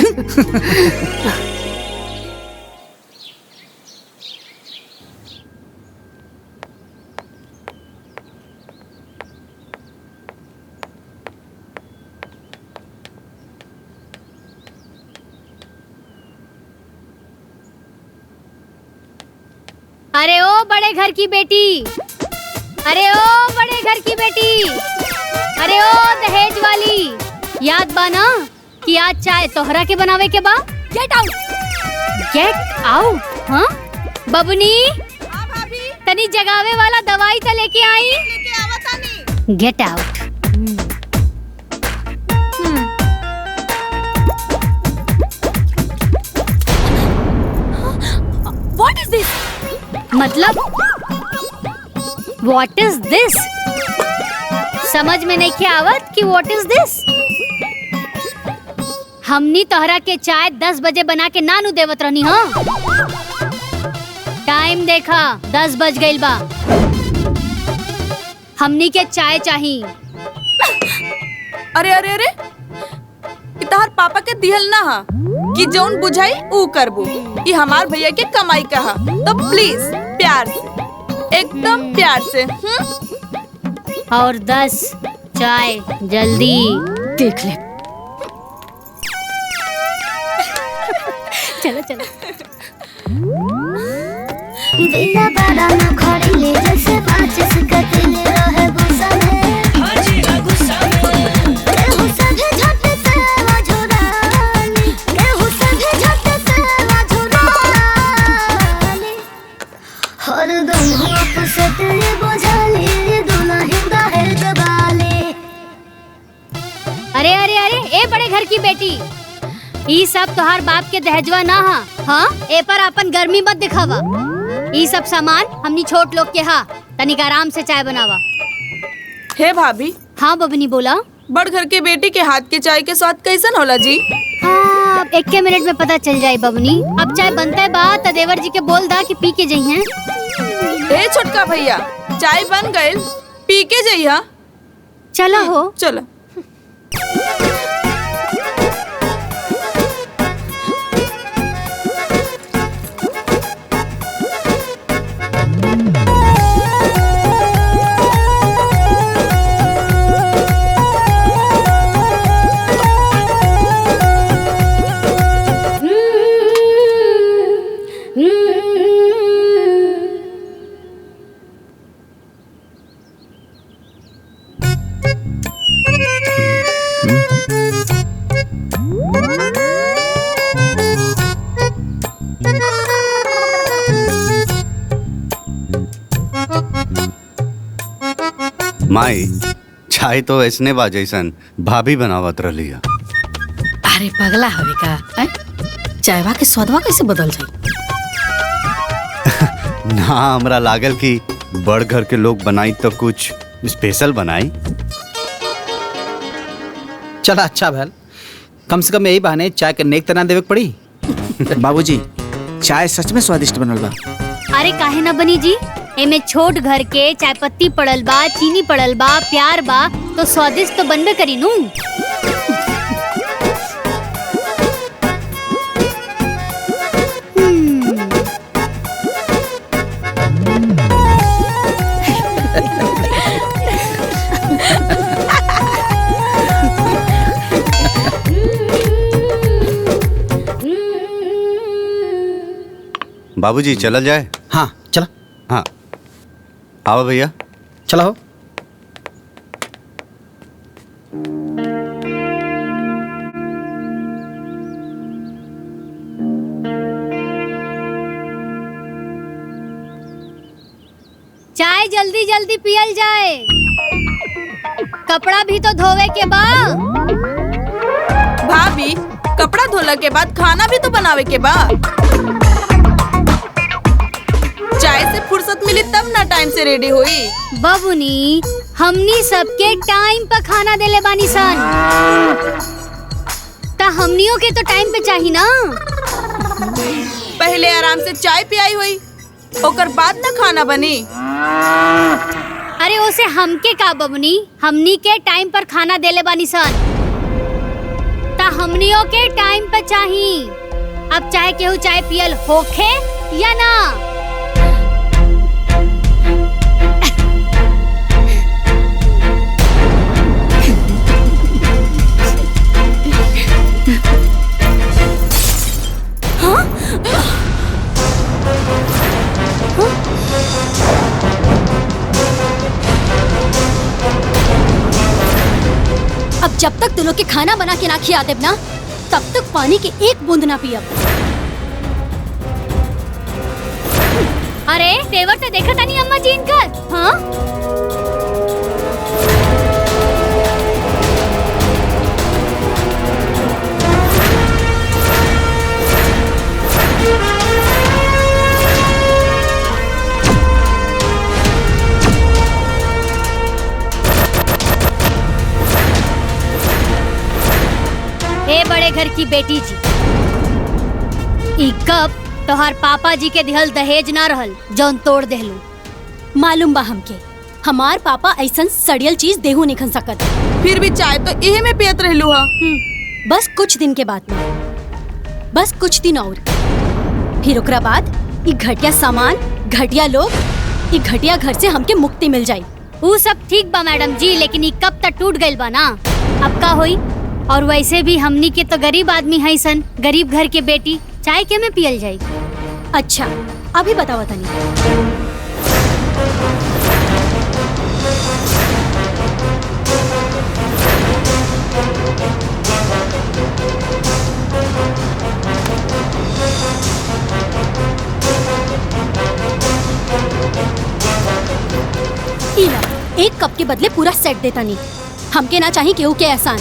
अरे ओ बड़े घर की बेटी, अरे ओ बड़े घर की बेटी, अरे ओ दहेज वाली, याद बा ना कि आज चाय तोहरा के बनावे के बा। Get out, get out. हाँ बबुनी, तनी जगावे वाला दवाई तो लेके आई। Get out. What is this? मतलब What is this? समझ में नहीं क्या आवत कि What is this? हमनी तोहरा के चाय 10 बजे बना के नानू देवत रहनी। हाँ टाइम देखा 10 बज गइल बा। हमनी के चाय चाहिए। अरे अरे अरे इतहार पापा के दिहल ना हा कि जौन बुझाई ऊ करबू। ये हमार भैया के कमाई कहा, तो प्लीज प्यार से, एकदम प्यार से। और 10 चाय जल्दी। देख ले। चलो चलो। दिया बड़ा न खड़िले जैसे 5 सकतिल रहे गुस्सा में। हाजी गुस्सा में केहू सभे झट से वाझुरानी, केहू सभे झट से वाझुरानी। हर दम आप से तेरे बोझाली दुल्हन दहेज ई सब तोहार बाप के दहेजवा ना हा। हाँ ए पर अपन गर्मी मत दिखावा। ई सब सामान हमनी छोट लोग के हा। तनिक आराम से चाय बनावा। हे भाभी। हाँ बबनी बोला। बड़ घर के बेटी के हाथ के चाय के स्वाद कैसन होला जी? हाँ 1 मिनट में पता चल जाए बबनी। अब चाय बनता है बात देवर जी के बोल दा कि पी के जई हैं। ए छोटका भैया चाय बन गइल, पी के जइहा। चलो हो। चलो। माई चाय तो ऐसने बा जैसन भाभी बनावत रही है। अरे पगला हवे का? चायवा के स्वादवा कैसे बदल जाई? ना हमरा लागल कि बड़ घर के लोग बनाई तो कुछ स्पेशल बनाई। चला अच्छा भैल, कम से कम यही बहाने चाय के नेक तना देवे के पड़ी। बाबूजी चाय सच में स्वादिष्ट बनल बा। अरे काहे ना बनी जी, एमे छोट घर के चाय पत्ती पड़ल बा, चीनी पड़ल बा, प्यार बा, तो स्वादिष्ट तो बनबे करी नू। बाबूजी चलल जाए? हाँ चला। हाँ आओ भैया। चला हो। चाय जल्दी जल्दी पियल जाए। कपड़ा भी तो धोवे के बा। भाभी कपड़ा धोला के बाद खाना भी तो बनावे के बा। चाय से फुर्सत मिली तब ना टाइम से रेडी हुई। बबुनी हमनी सबके टाइम पर खाना देले बानी सन, ता हमनियों के तो टाइम पे चाहिए ना। पहले आराम से चाय पियाई हुई, ओकर बाद ना खाना बनी। अरे ओसे हमके का बबुनी, हमनी के टाइम पर खाना देले बानी सन, ता हमनियों के टाइम पे चाहिए। अब चाहे केहू चाय पियल होखे या ना। अब जब तक तुम लोग के खाना बना के ना खिया देब ना, तब तक पानी के एक बूंद ना पियब। अरे तेवर तो देखा था नहीं अम्मा जी इनकर। हाँ ए बड़े घर की बेटी जी, ई कप तोहार पापा जी के दिहल दहेज ना रहल जौन तोड़ देहलू। मालूम बा हमके, हमार पापा ऐसन सड़ियल चीज देहू नहीं खन सकत। फिर भी चाय तो इहे में पियत रहलू हा। बस कुछ दिन के बाद में, बस कुछ दिन और, फिर ओकरा बाद ई घटिया सामान, घटिया लोग, ई घटिया घर से हमके मुक्ति मिल जाई। वो सब ठीक बा मैडम जी, लेकिन ई कप तक टूट गइल बा ना, अब का होई? और वैसे भी हमनी के तो गरीब आदमी है सन, गरीब घर के बेटी, चाय के में पियल जाई। अच्छा अभी बताओ तनी। इला, एक कप के बदले पूरा सेट देता नहीं। हमके ना चाहिए केहू के एहसान।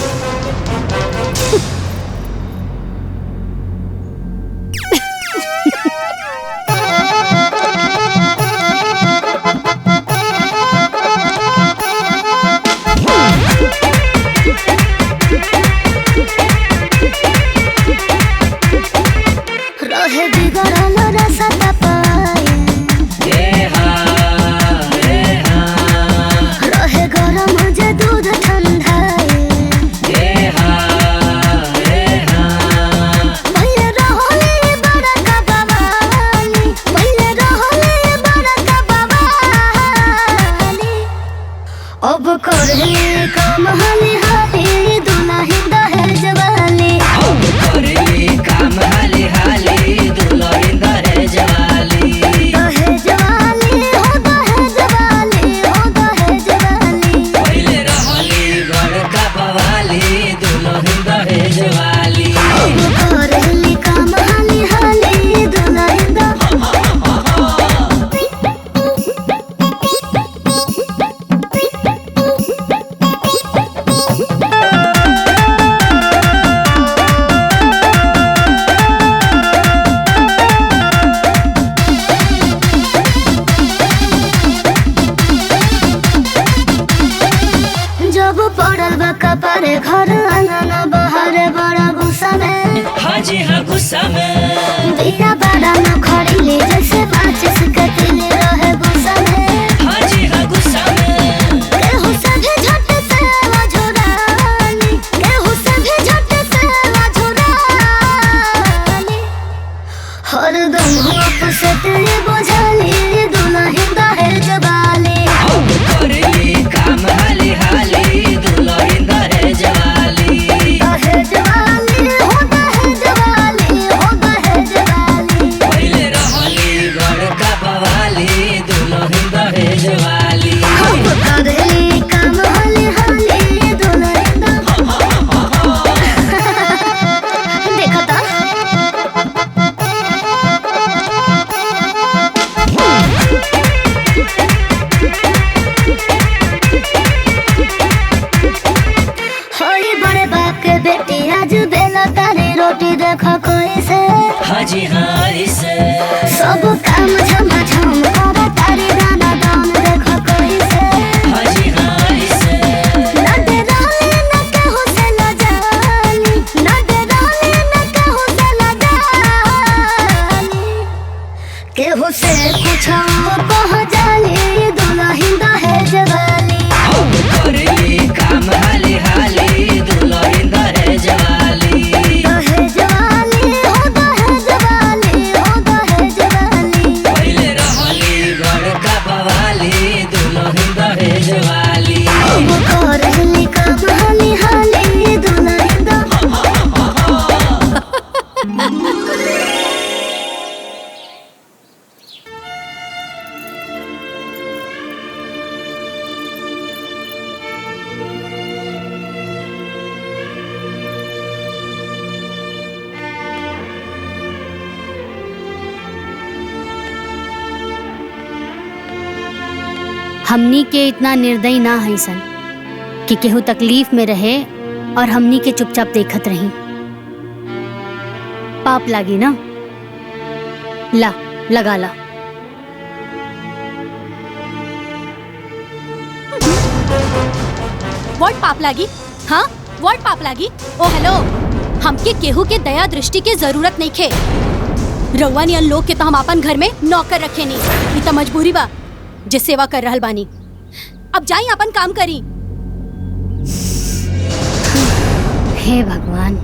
गुस्सा में बिना बड़ा न खड़ी ले जैसे माचिस का तिल रहे गुस्सा में हाजी हाँ गुस्सा में केहू सभे झट से झुरानी केहू सभे झट से झुरानी हरदम हुआ से तेरे बोझाली दुल्हन दहेज वाली करेली काम हाली हाली दुल्हन दहेज वाली दहेज वाली हो दहेज वाली हो दहेज वाली पहले रहली बड़का बवाली दुल्हन दहेज वाली हम करेली काम हाली हाली दुल्हन देखो तो होई बड़े बाप के बेटी आज बेला तारी रोटी देखो कोई से हाजी हारी से सब काम झमा झम करो तारी दाना दान देखो कोई से हाजी हारी से ना दे डाली ना कहू से ना जानी ना दे डाली ना कहू से ना जानी केहू से पूछो कह जाली दुल्हन दहेज वाली करेली काम हाली हाली दुल्हन दहेज वाली दहेज वाली हो दहेज वाली हो दहेज वाली पहले रहली बड़का बवाली दुल्हन दहेज वाली अब करेली काम हाली हाली दुल्हन हमनी के इतना निर्दयी ना है सन कि केहू तकलीफ में रहे और हमनी के चुपचाप देखत रही। पाप लागी ना, ला लगा ला। व्हाट पाप लागी? हाँ व्हाट पाप लागी? ओ हेलो, हमके केहू के दया दृष्टि के जरूरत नहीं खे। रउआ नियन लोग के तो हम अपन घर में नौकर रखे नहीं, ई तो मजबूरी बा जे सेवा कर रहल बानी। अब जाई अपन काम करी। हे भगवान,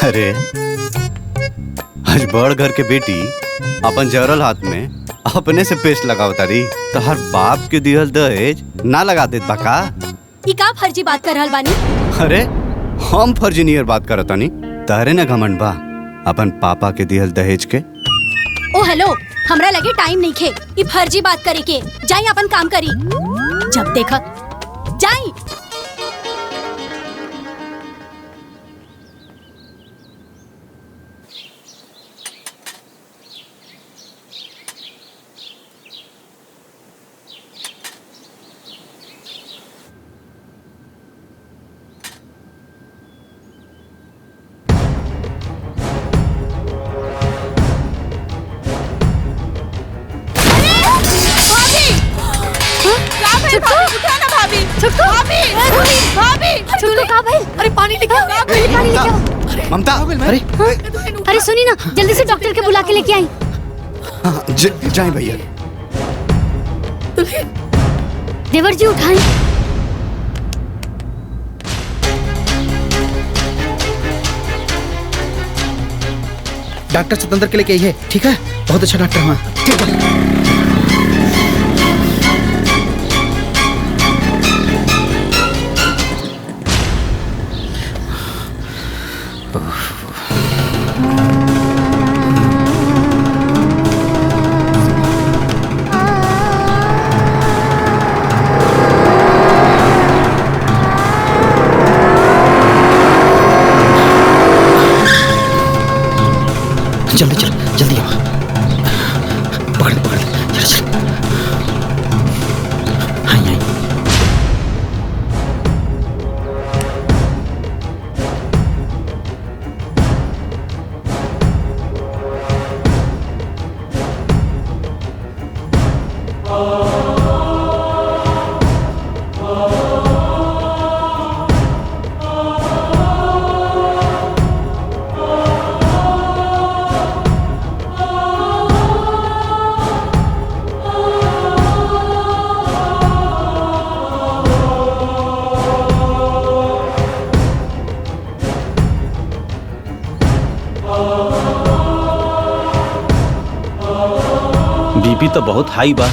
अरे आज बड़ घर के बेटी अपन जरल हाथ में अपने से पेस्ट लगाव तारी तो हर बाप के दिहल दहेज ना लगा देत बा का? ई का फर्जी बात कर रहल बानी? अरे हम फर्जी नियर बात करत तानी, तारे ना घमंड बा अपन पापा के दिहल दहेज के। ओ हेलो, हमरा लगे टाइम नहीं खे ई फर्जी बात करे के। जाई अपन काम करी। जब देखा जाई। अरे पानी लेके आओ, पानी लेके आओ। ममता, अरे अरे सुनी ना, जल्दी से डॉक्टर के बुला के लेके आई। जाए भैया। देवर जी उठाएं। डॉक्टर स्वतंत्र के लेके आई है, ठीक है? बहुत अच्छा डॉक्टर हुआ। ठीक है। जल्दी चल, जल्दी आओ। पकड़ पकड़, चल चल। आई आई। तो बहुत हाई बा।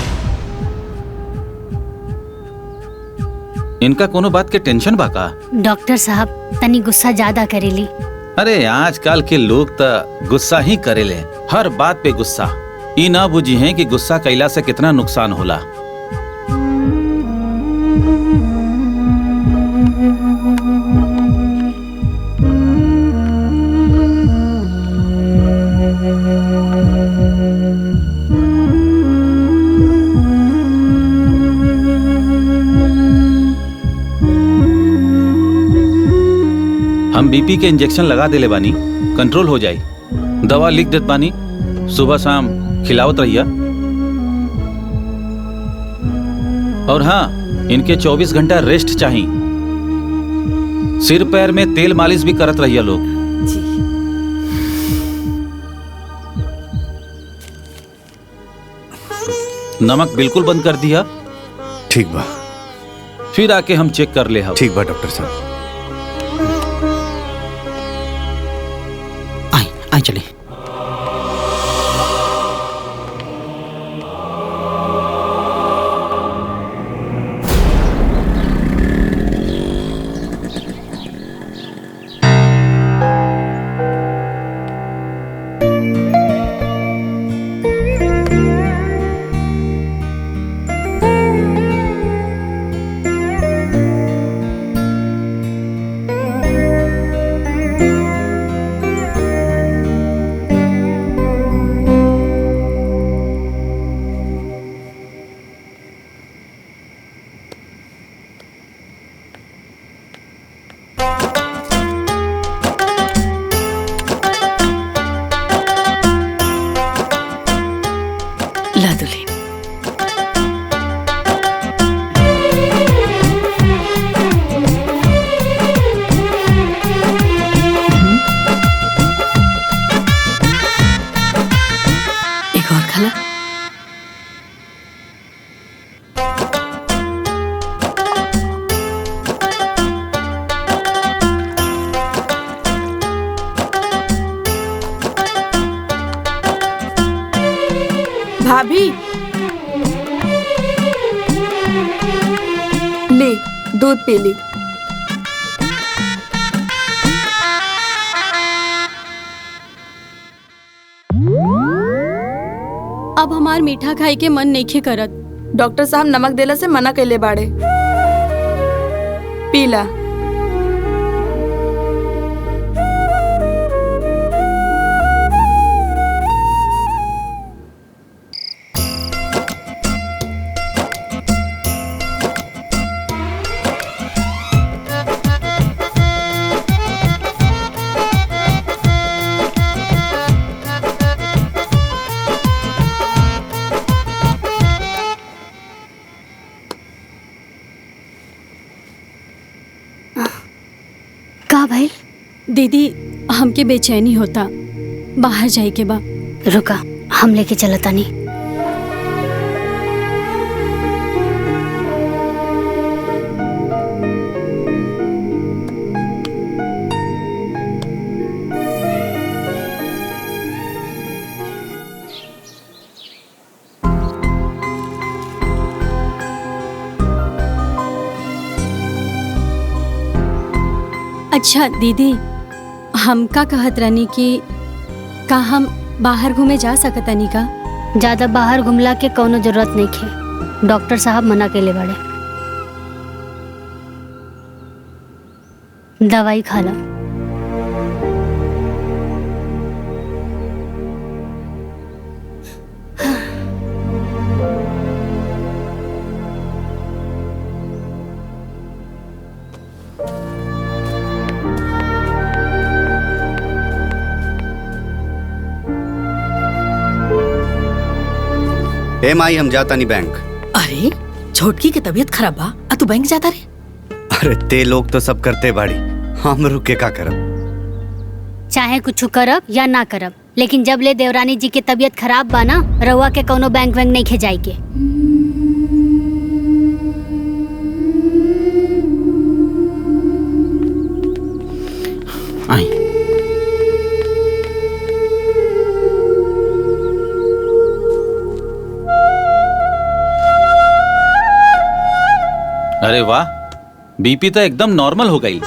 इनका कोनो बात के टेंशन बा का? डॉक्टर साहब तनी गुस्सा ज्यादा करेली। अरे आजकल के लोग तो गुस्सा ही करेले, हर बात पे गुस्सा। ई ना बुझी है कि गुस्सा कैला से कितना नुकसान होला। हम बीपी के इंजेक्शन लगा देले बानी, कंट्रोल हो जाए। दवा लिख देत बानी, सुबह शाम खिलावत रहिया। और हाँ, इनके 24 घंटा रेस्ट चाहिए। सिर पैर में तेल मालिश भी करत रहिया लोग। नमक बिल्कुल बंद कर दिया। ठीक बा। फिर आके हम चेक कर ले। ठीक बा डॉक्टर साहब। आई चले। भाभी ले दूध पी ली। अब हमार मीठा खाए के मन नहीं करत। डॉक्टर साहब नमक देला से मना कैले बाड़े। पीला। का भाई? दीदी हमके बेचैनी होता, बाहर जाए के बा। रुका, हम लेके चलता नहीं। अच्छा दीदी, हम का कहत रहनी कि का हम बाहर घूमे जा सकतानी का? ज्यादा बाहर घुमला के कोनो जरूरत नहीं है, डॉक्टर साहब मना के ले बड़े। दवाई खा लो। माई हम जाता नहीं बैंक। अरे छोटकी के तबीयत खराब बा, आ तू बैंक जाता रे? अरे ते लोग तो सब करते बाड़ी, हम रुक के का करब? चाहे कुछ करब या ना करब, लेकिन जब ले देवरानी जी के तबीयत खराब बा ना, रउआ के कोनो बैंक वैंक नहीं खेजाई के। आई। अरे वाह, बीपी तो एकदम नॉर्मल हो गई।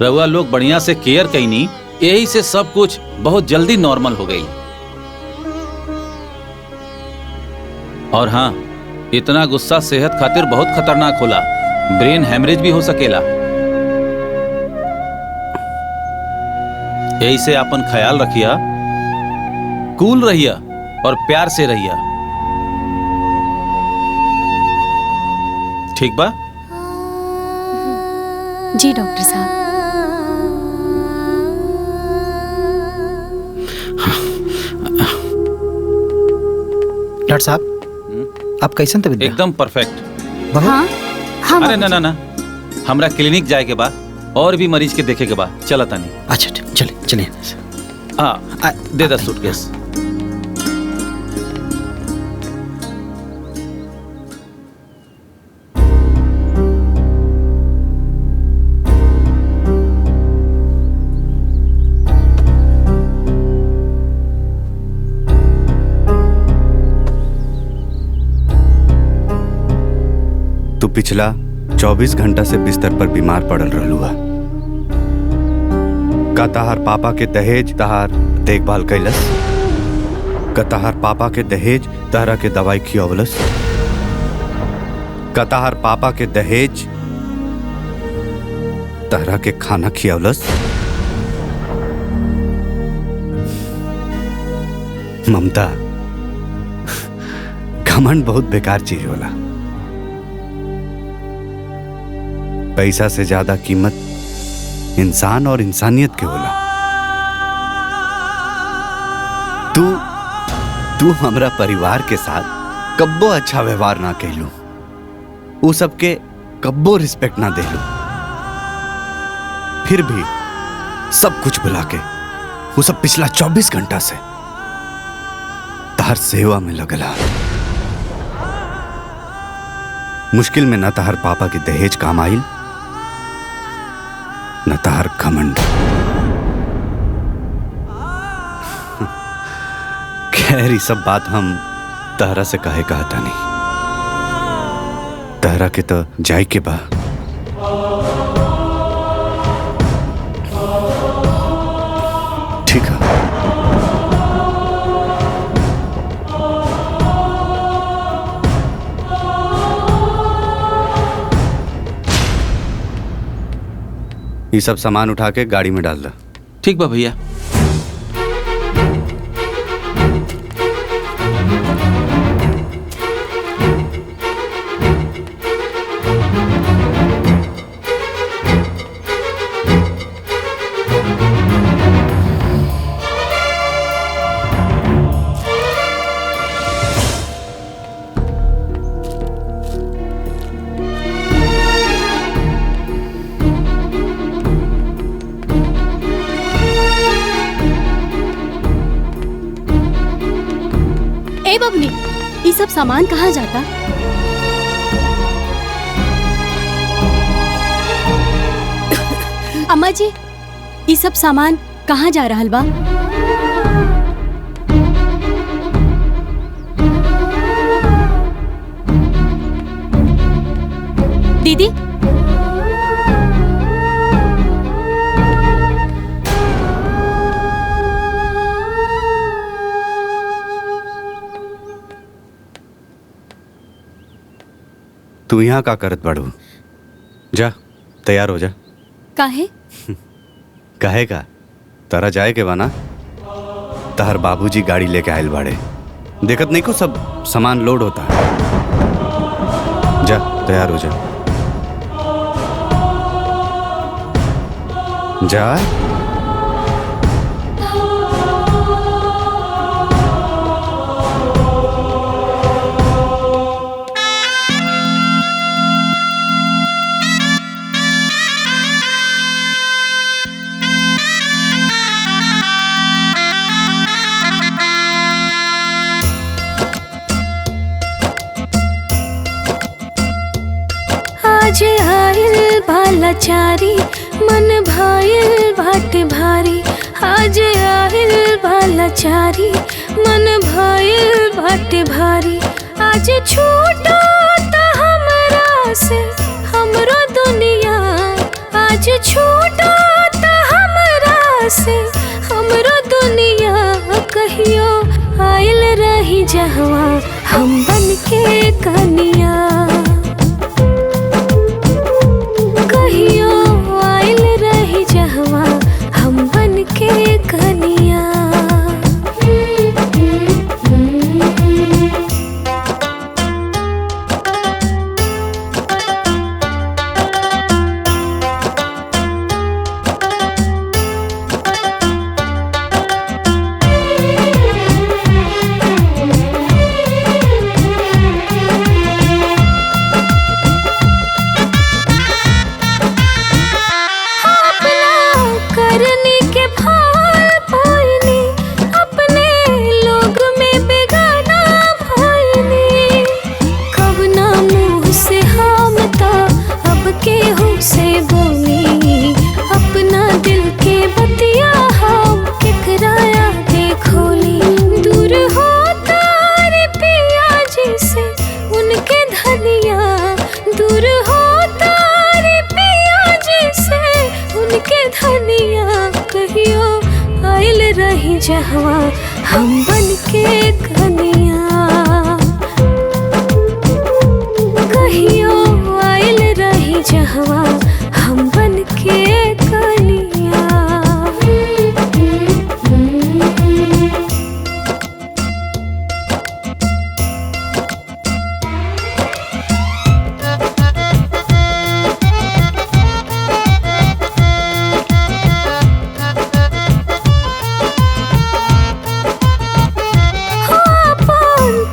रउआ लोग बढ़िया से केयर कईनी, यही से सब कुछ बहुत जल्दी नॉर्मल हो गई। और हाँ, इतना गुस्सा सेहत खातिर बहुत खतरनाक होला, ब्रेन हेमरेज भी हो सकेला। यही से अपन ख्याल रखिया, कूल रहिया और प्यार से रहिया, ठीक बा? जी डॉक्टर साहब। डॉक्टर साहब, आप कैसन तबीयत? एकदम परफेक्ट। हाँ, हाँ अरे ना ना ना, हमरा क्लिनिक जाए के बा और भी मरीज के देखे के बा, चला तानी। अच्छा चलिए चलिए। हाँ, दे दा सूटकेस। तू पिछला 24 घंटा से बिस्तर पर बीमार पड़ल रहलू है। का तहार पापा के दहेज तहार देखभाल कैलस? का तहार पापा के दहेज तहरा के दवाई खियवलस? का तहार पापा के दहेज तहरा के खाना खियवलस? ममता, घमंड बहुत बेकार चीज होला। पैसा से ज्यादा कीमत इंसान और इंसानियत के होला। तू हमरा परिवार के साथ कब्बो अच्छा व्यवहार ना कहलू, वो सबके कब्बो रिस्पेक्ट ना देलू, फिर भी सब कुछ भुला के वो सब पिछला 24 घंटा से तहर सेवा में लगला। मुश्किल में न तहर पापा की दहेज काम आइल, न तहर घमंड। खैर ये सब बात हम तहरा से कहे कहता नहीं, तहरा के तो जाए के बा। ठीक है। ये सब सामान उठा के गाड़ी में डाल दो। ठीक बा भैया। ए बबनी, ये सब सामान कहाँ जाता? अम्मा जी, ये सब सामान कहाँ जा रहल बा? दीदी, तू यहाँ का करत बाड़ू? जा तैयार हो जा। काहे? कहे का तारा जाए के बाना, तहर बाबूजी गाड़ी लेके आयल बाड़े, देखत नहीं को सब सामान लोड होता। जा तैयार हो जा। जा। आज आयल बालाचारी, मन भाईल भाटे भारी। आज आयल बालाचारी, मन भाईल भाटे भारी। आज छूटो त हमरा छूटा त हमरा से हमरो दुनिया कहियो आइल रही जहवा हम बन के कनिया कहियो आइल रही जहवा हम बन के कनिया करनी के भाल पाइनी अपने लोग में बेगाना भाईनी कब ना मुँह से हम तो अब केहू से बोली अपना दिल के बतिया हम केकराया देखोली दूर हो तारे पिया जी से उनके धनिया दूर हो तारे पिया जी से उनके धनिया कहियो आइल रही जहवा हम बन के कनिया कहियो आइल रही जहवा हम बन के कनिया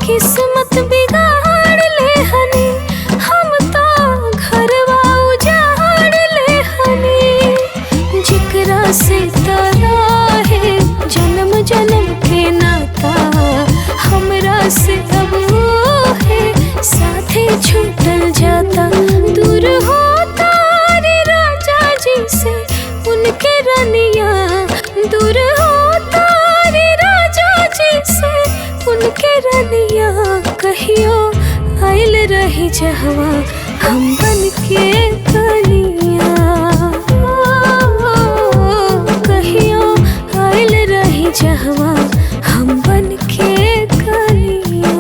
किस्मत बिगाड़ ले हनी हम तो घरवा उजाड़ ले हनी जिकरा से तरा है जन्म जन्म के नाता हमरा से अब वो है साथे छूटल जाता दूर हो तारे राजा जी से उनके रनिया दूर हो तारे राजा जी से उनके रनिया कहियो आइल रही जहवा हम बन के कनिया कहियो आइल रही जहवा हम बन के कनिया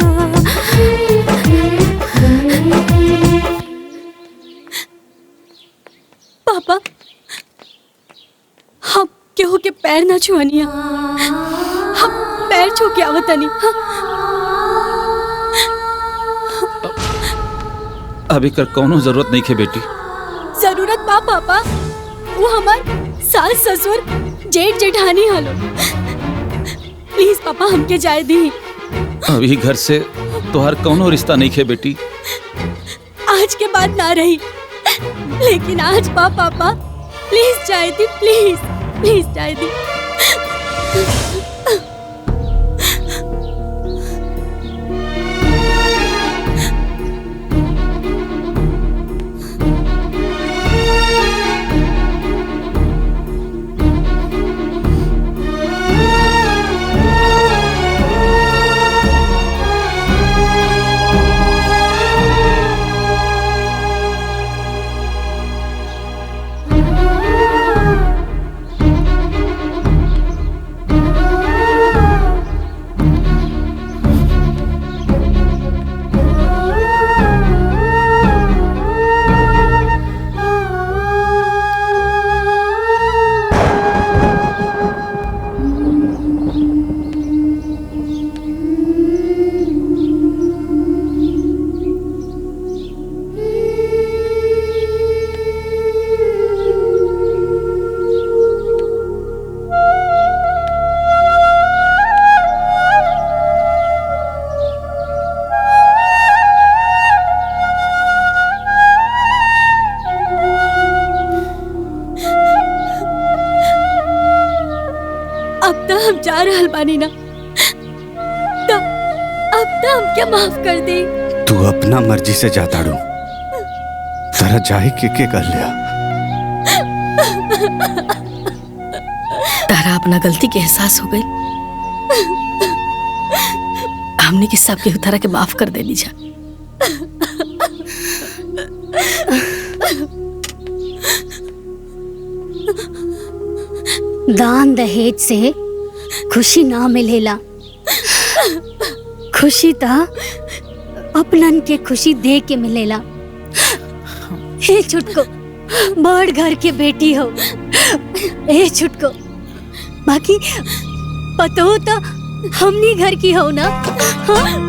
पापा हम केहू के पैर ना छुअनिया हम पैर छू के आवतनी अभी कर कौनो जरूरत नहीं है बेटी। जरूरत बा पापा वो हमार सास ससुर जेठ जेठानी हलो प्लीज पापा हमके जाए दी अभी घर से तोहर कौनो रिश्ता नहीं है बेटी। आज के बाद ना रही लेकिन आज बा पापा प्लीज जाए दी प्लीज प्लीज जाए दी अब तो हम जा रहल बानी ना तो अब तो हम क्या माफ कर दे। तू अपना मर्जी से जाता रू तरह जाए के कर लिया। तारा अपना गलती के एहसास हो गई हमने की सब के तारा के माफ कर देनी जा। दान दहेज से खुशी ना मिलेला। खुशी ता अपनन के खुशी दे के मिलेला। हे छुटको, बड़ घर के बेटी हो। ए छुटको, बाकी पतो तो हमनी घर की हो ना। हाँ?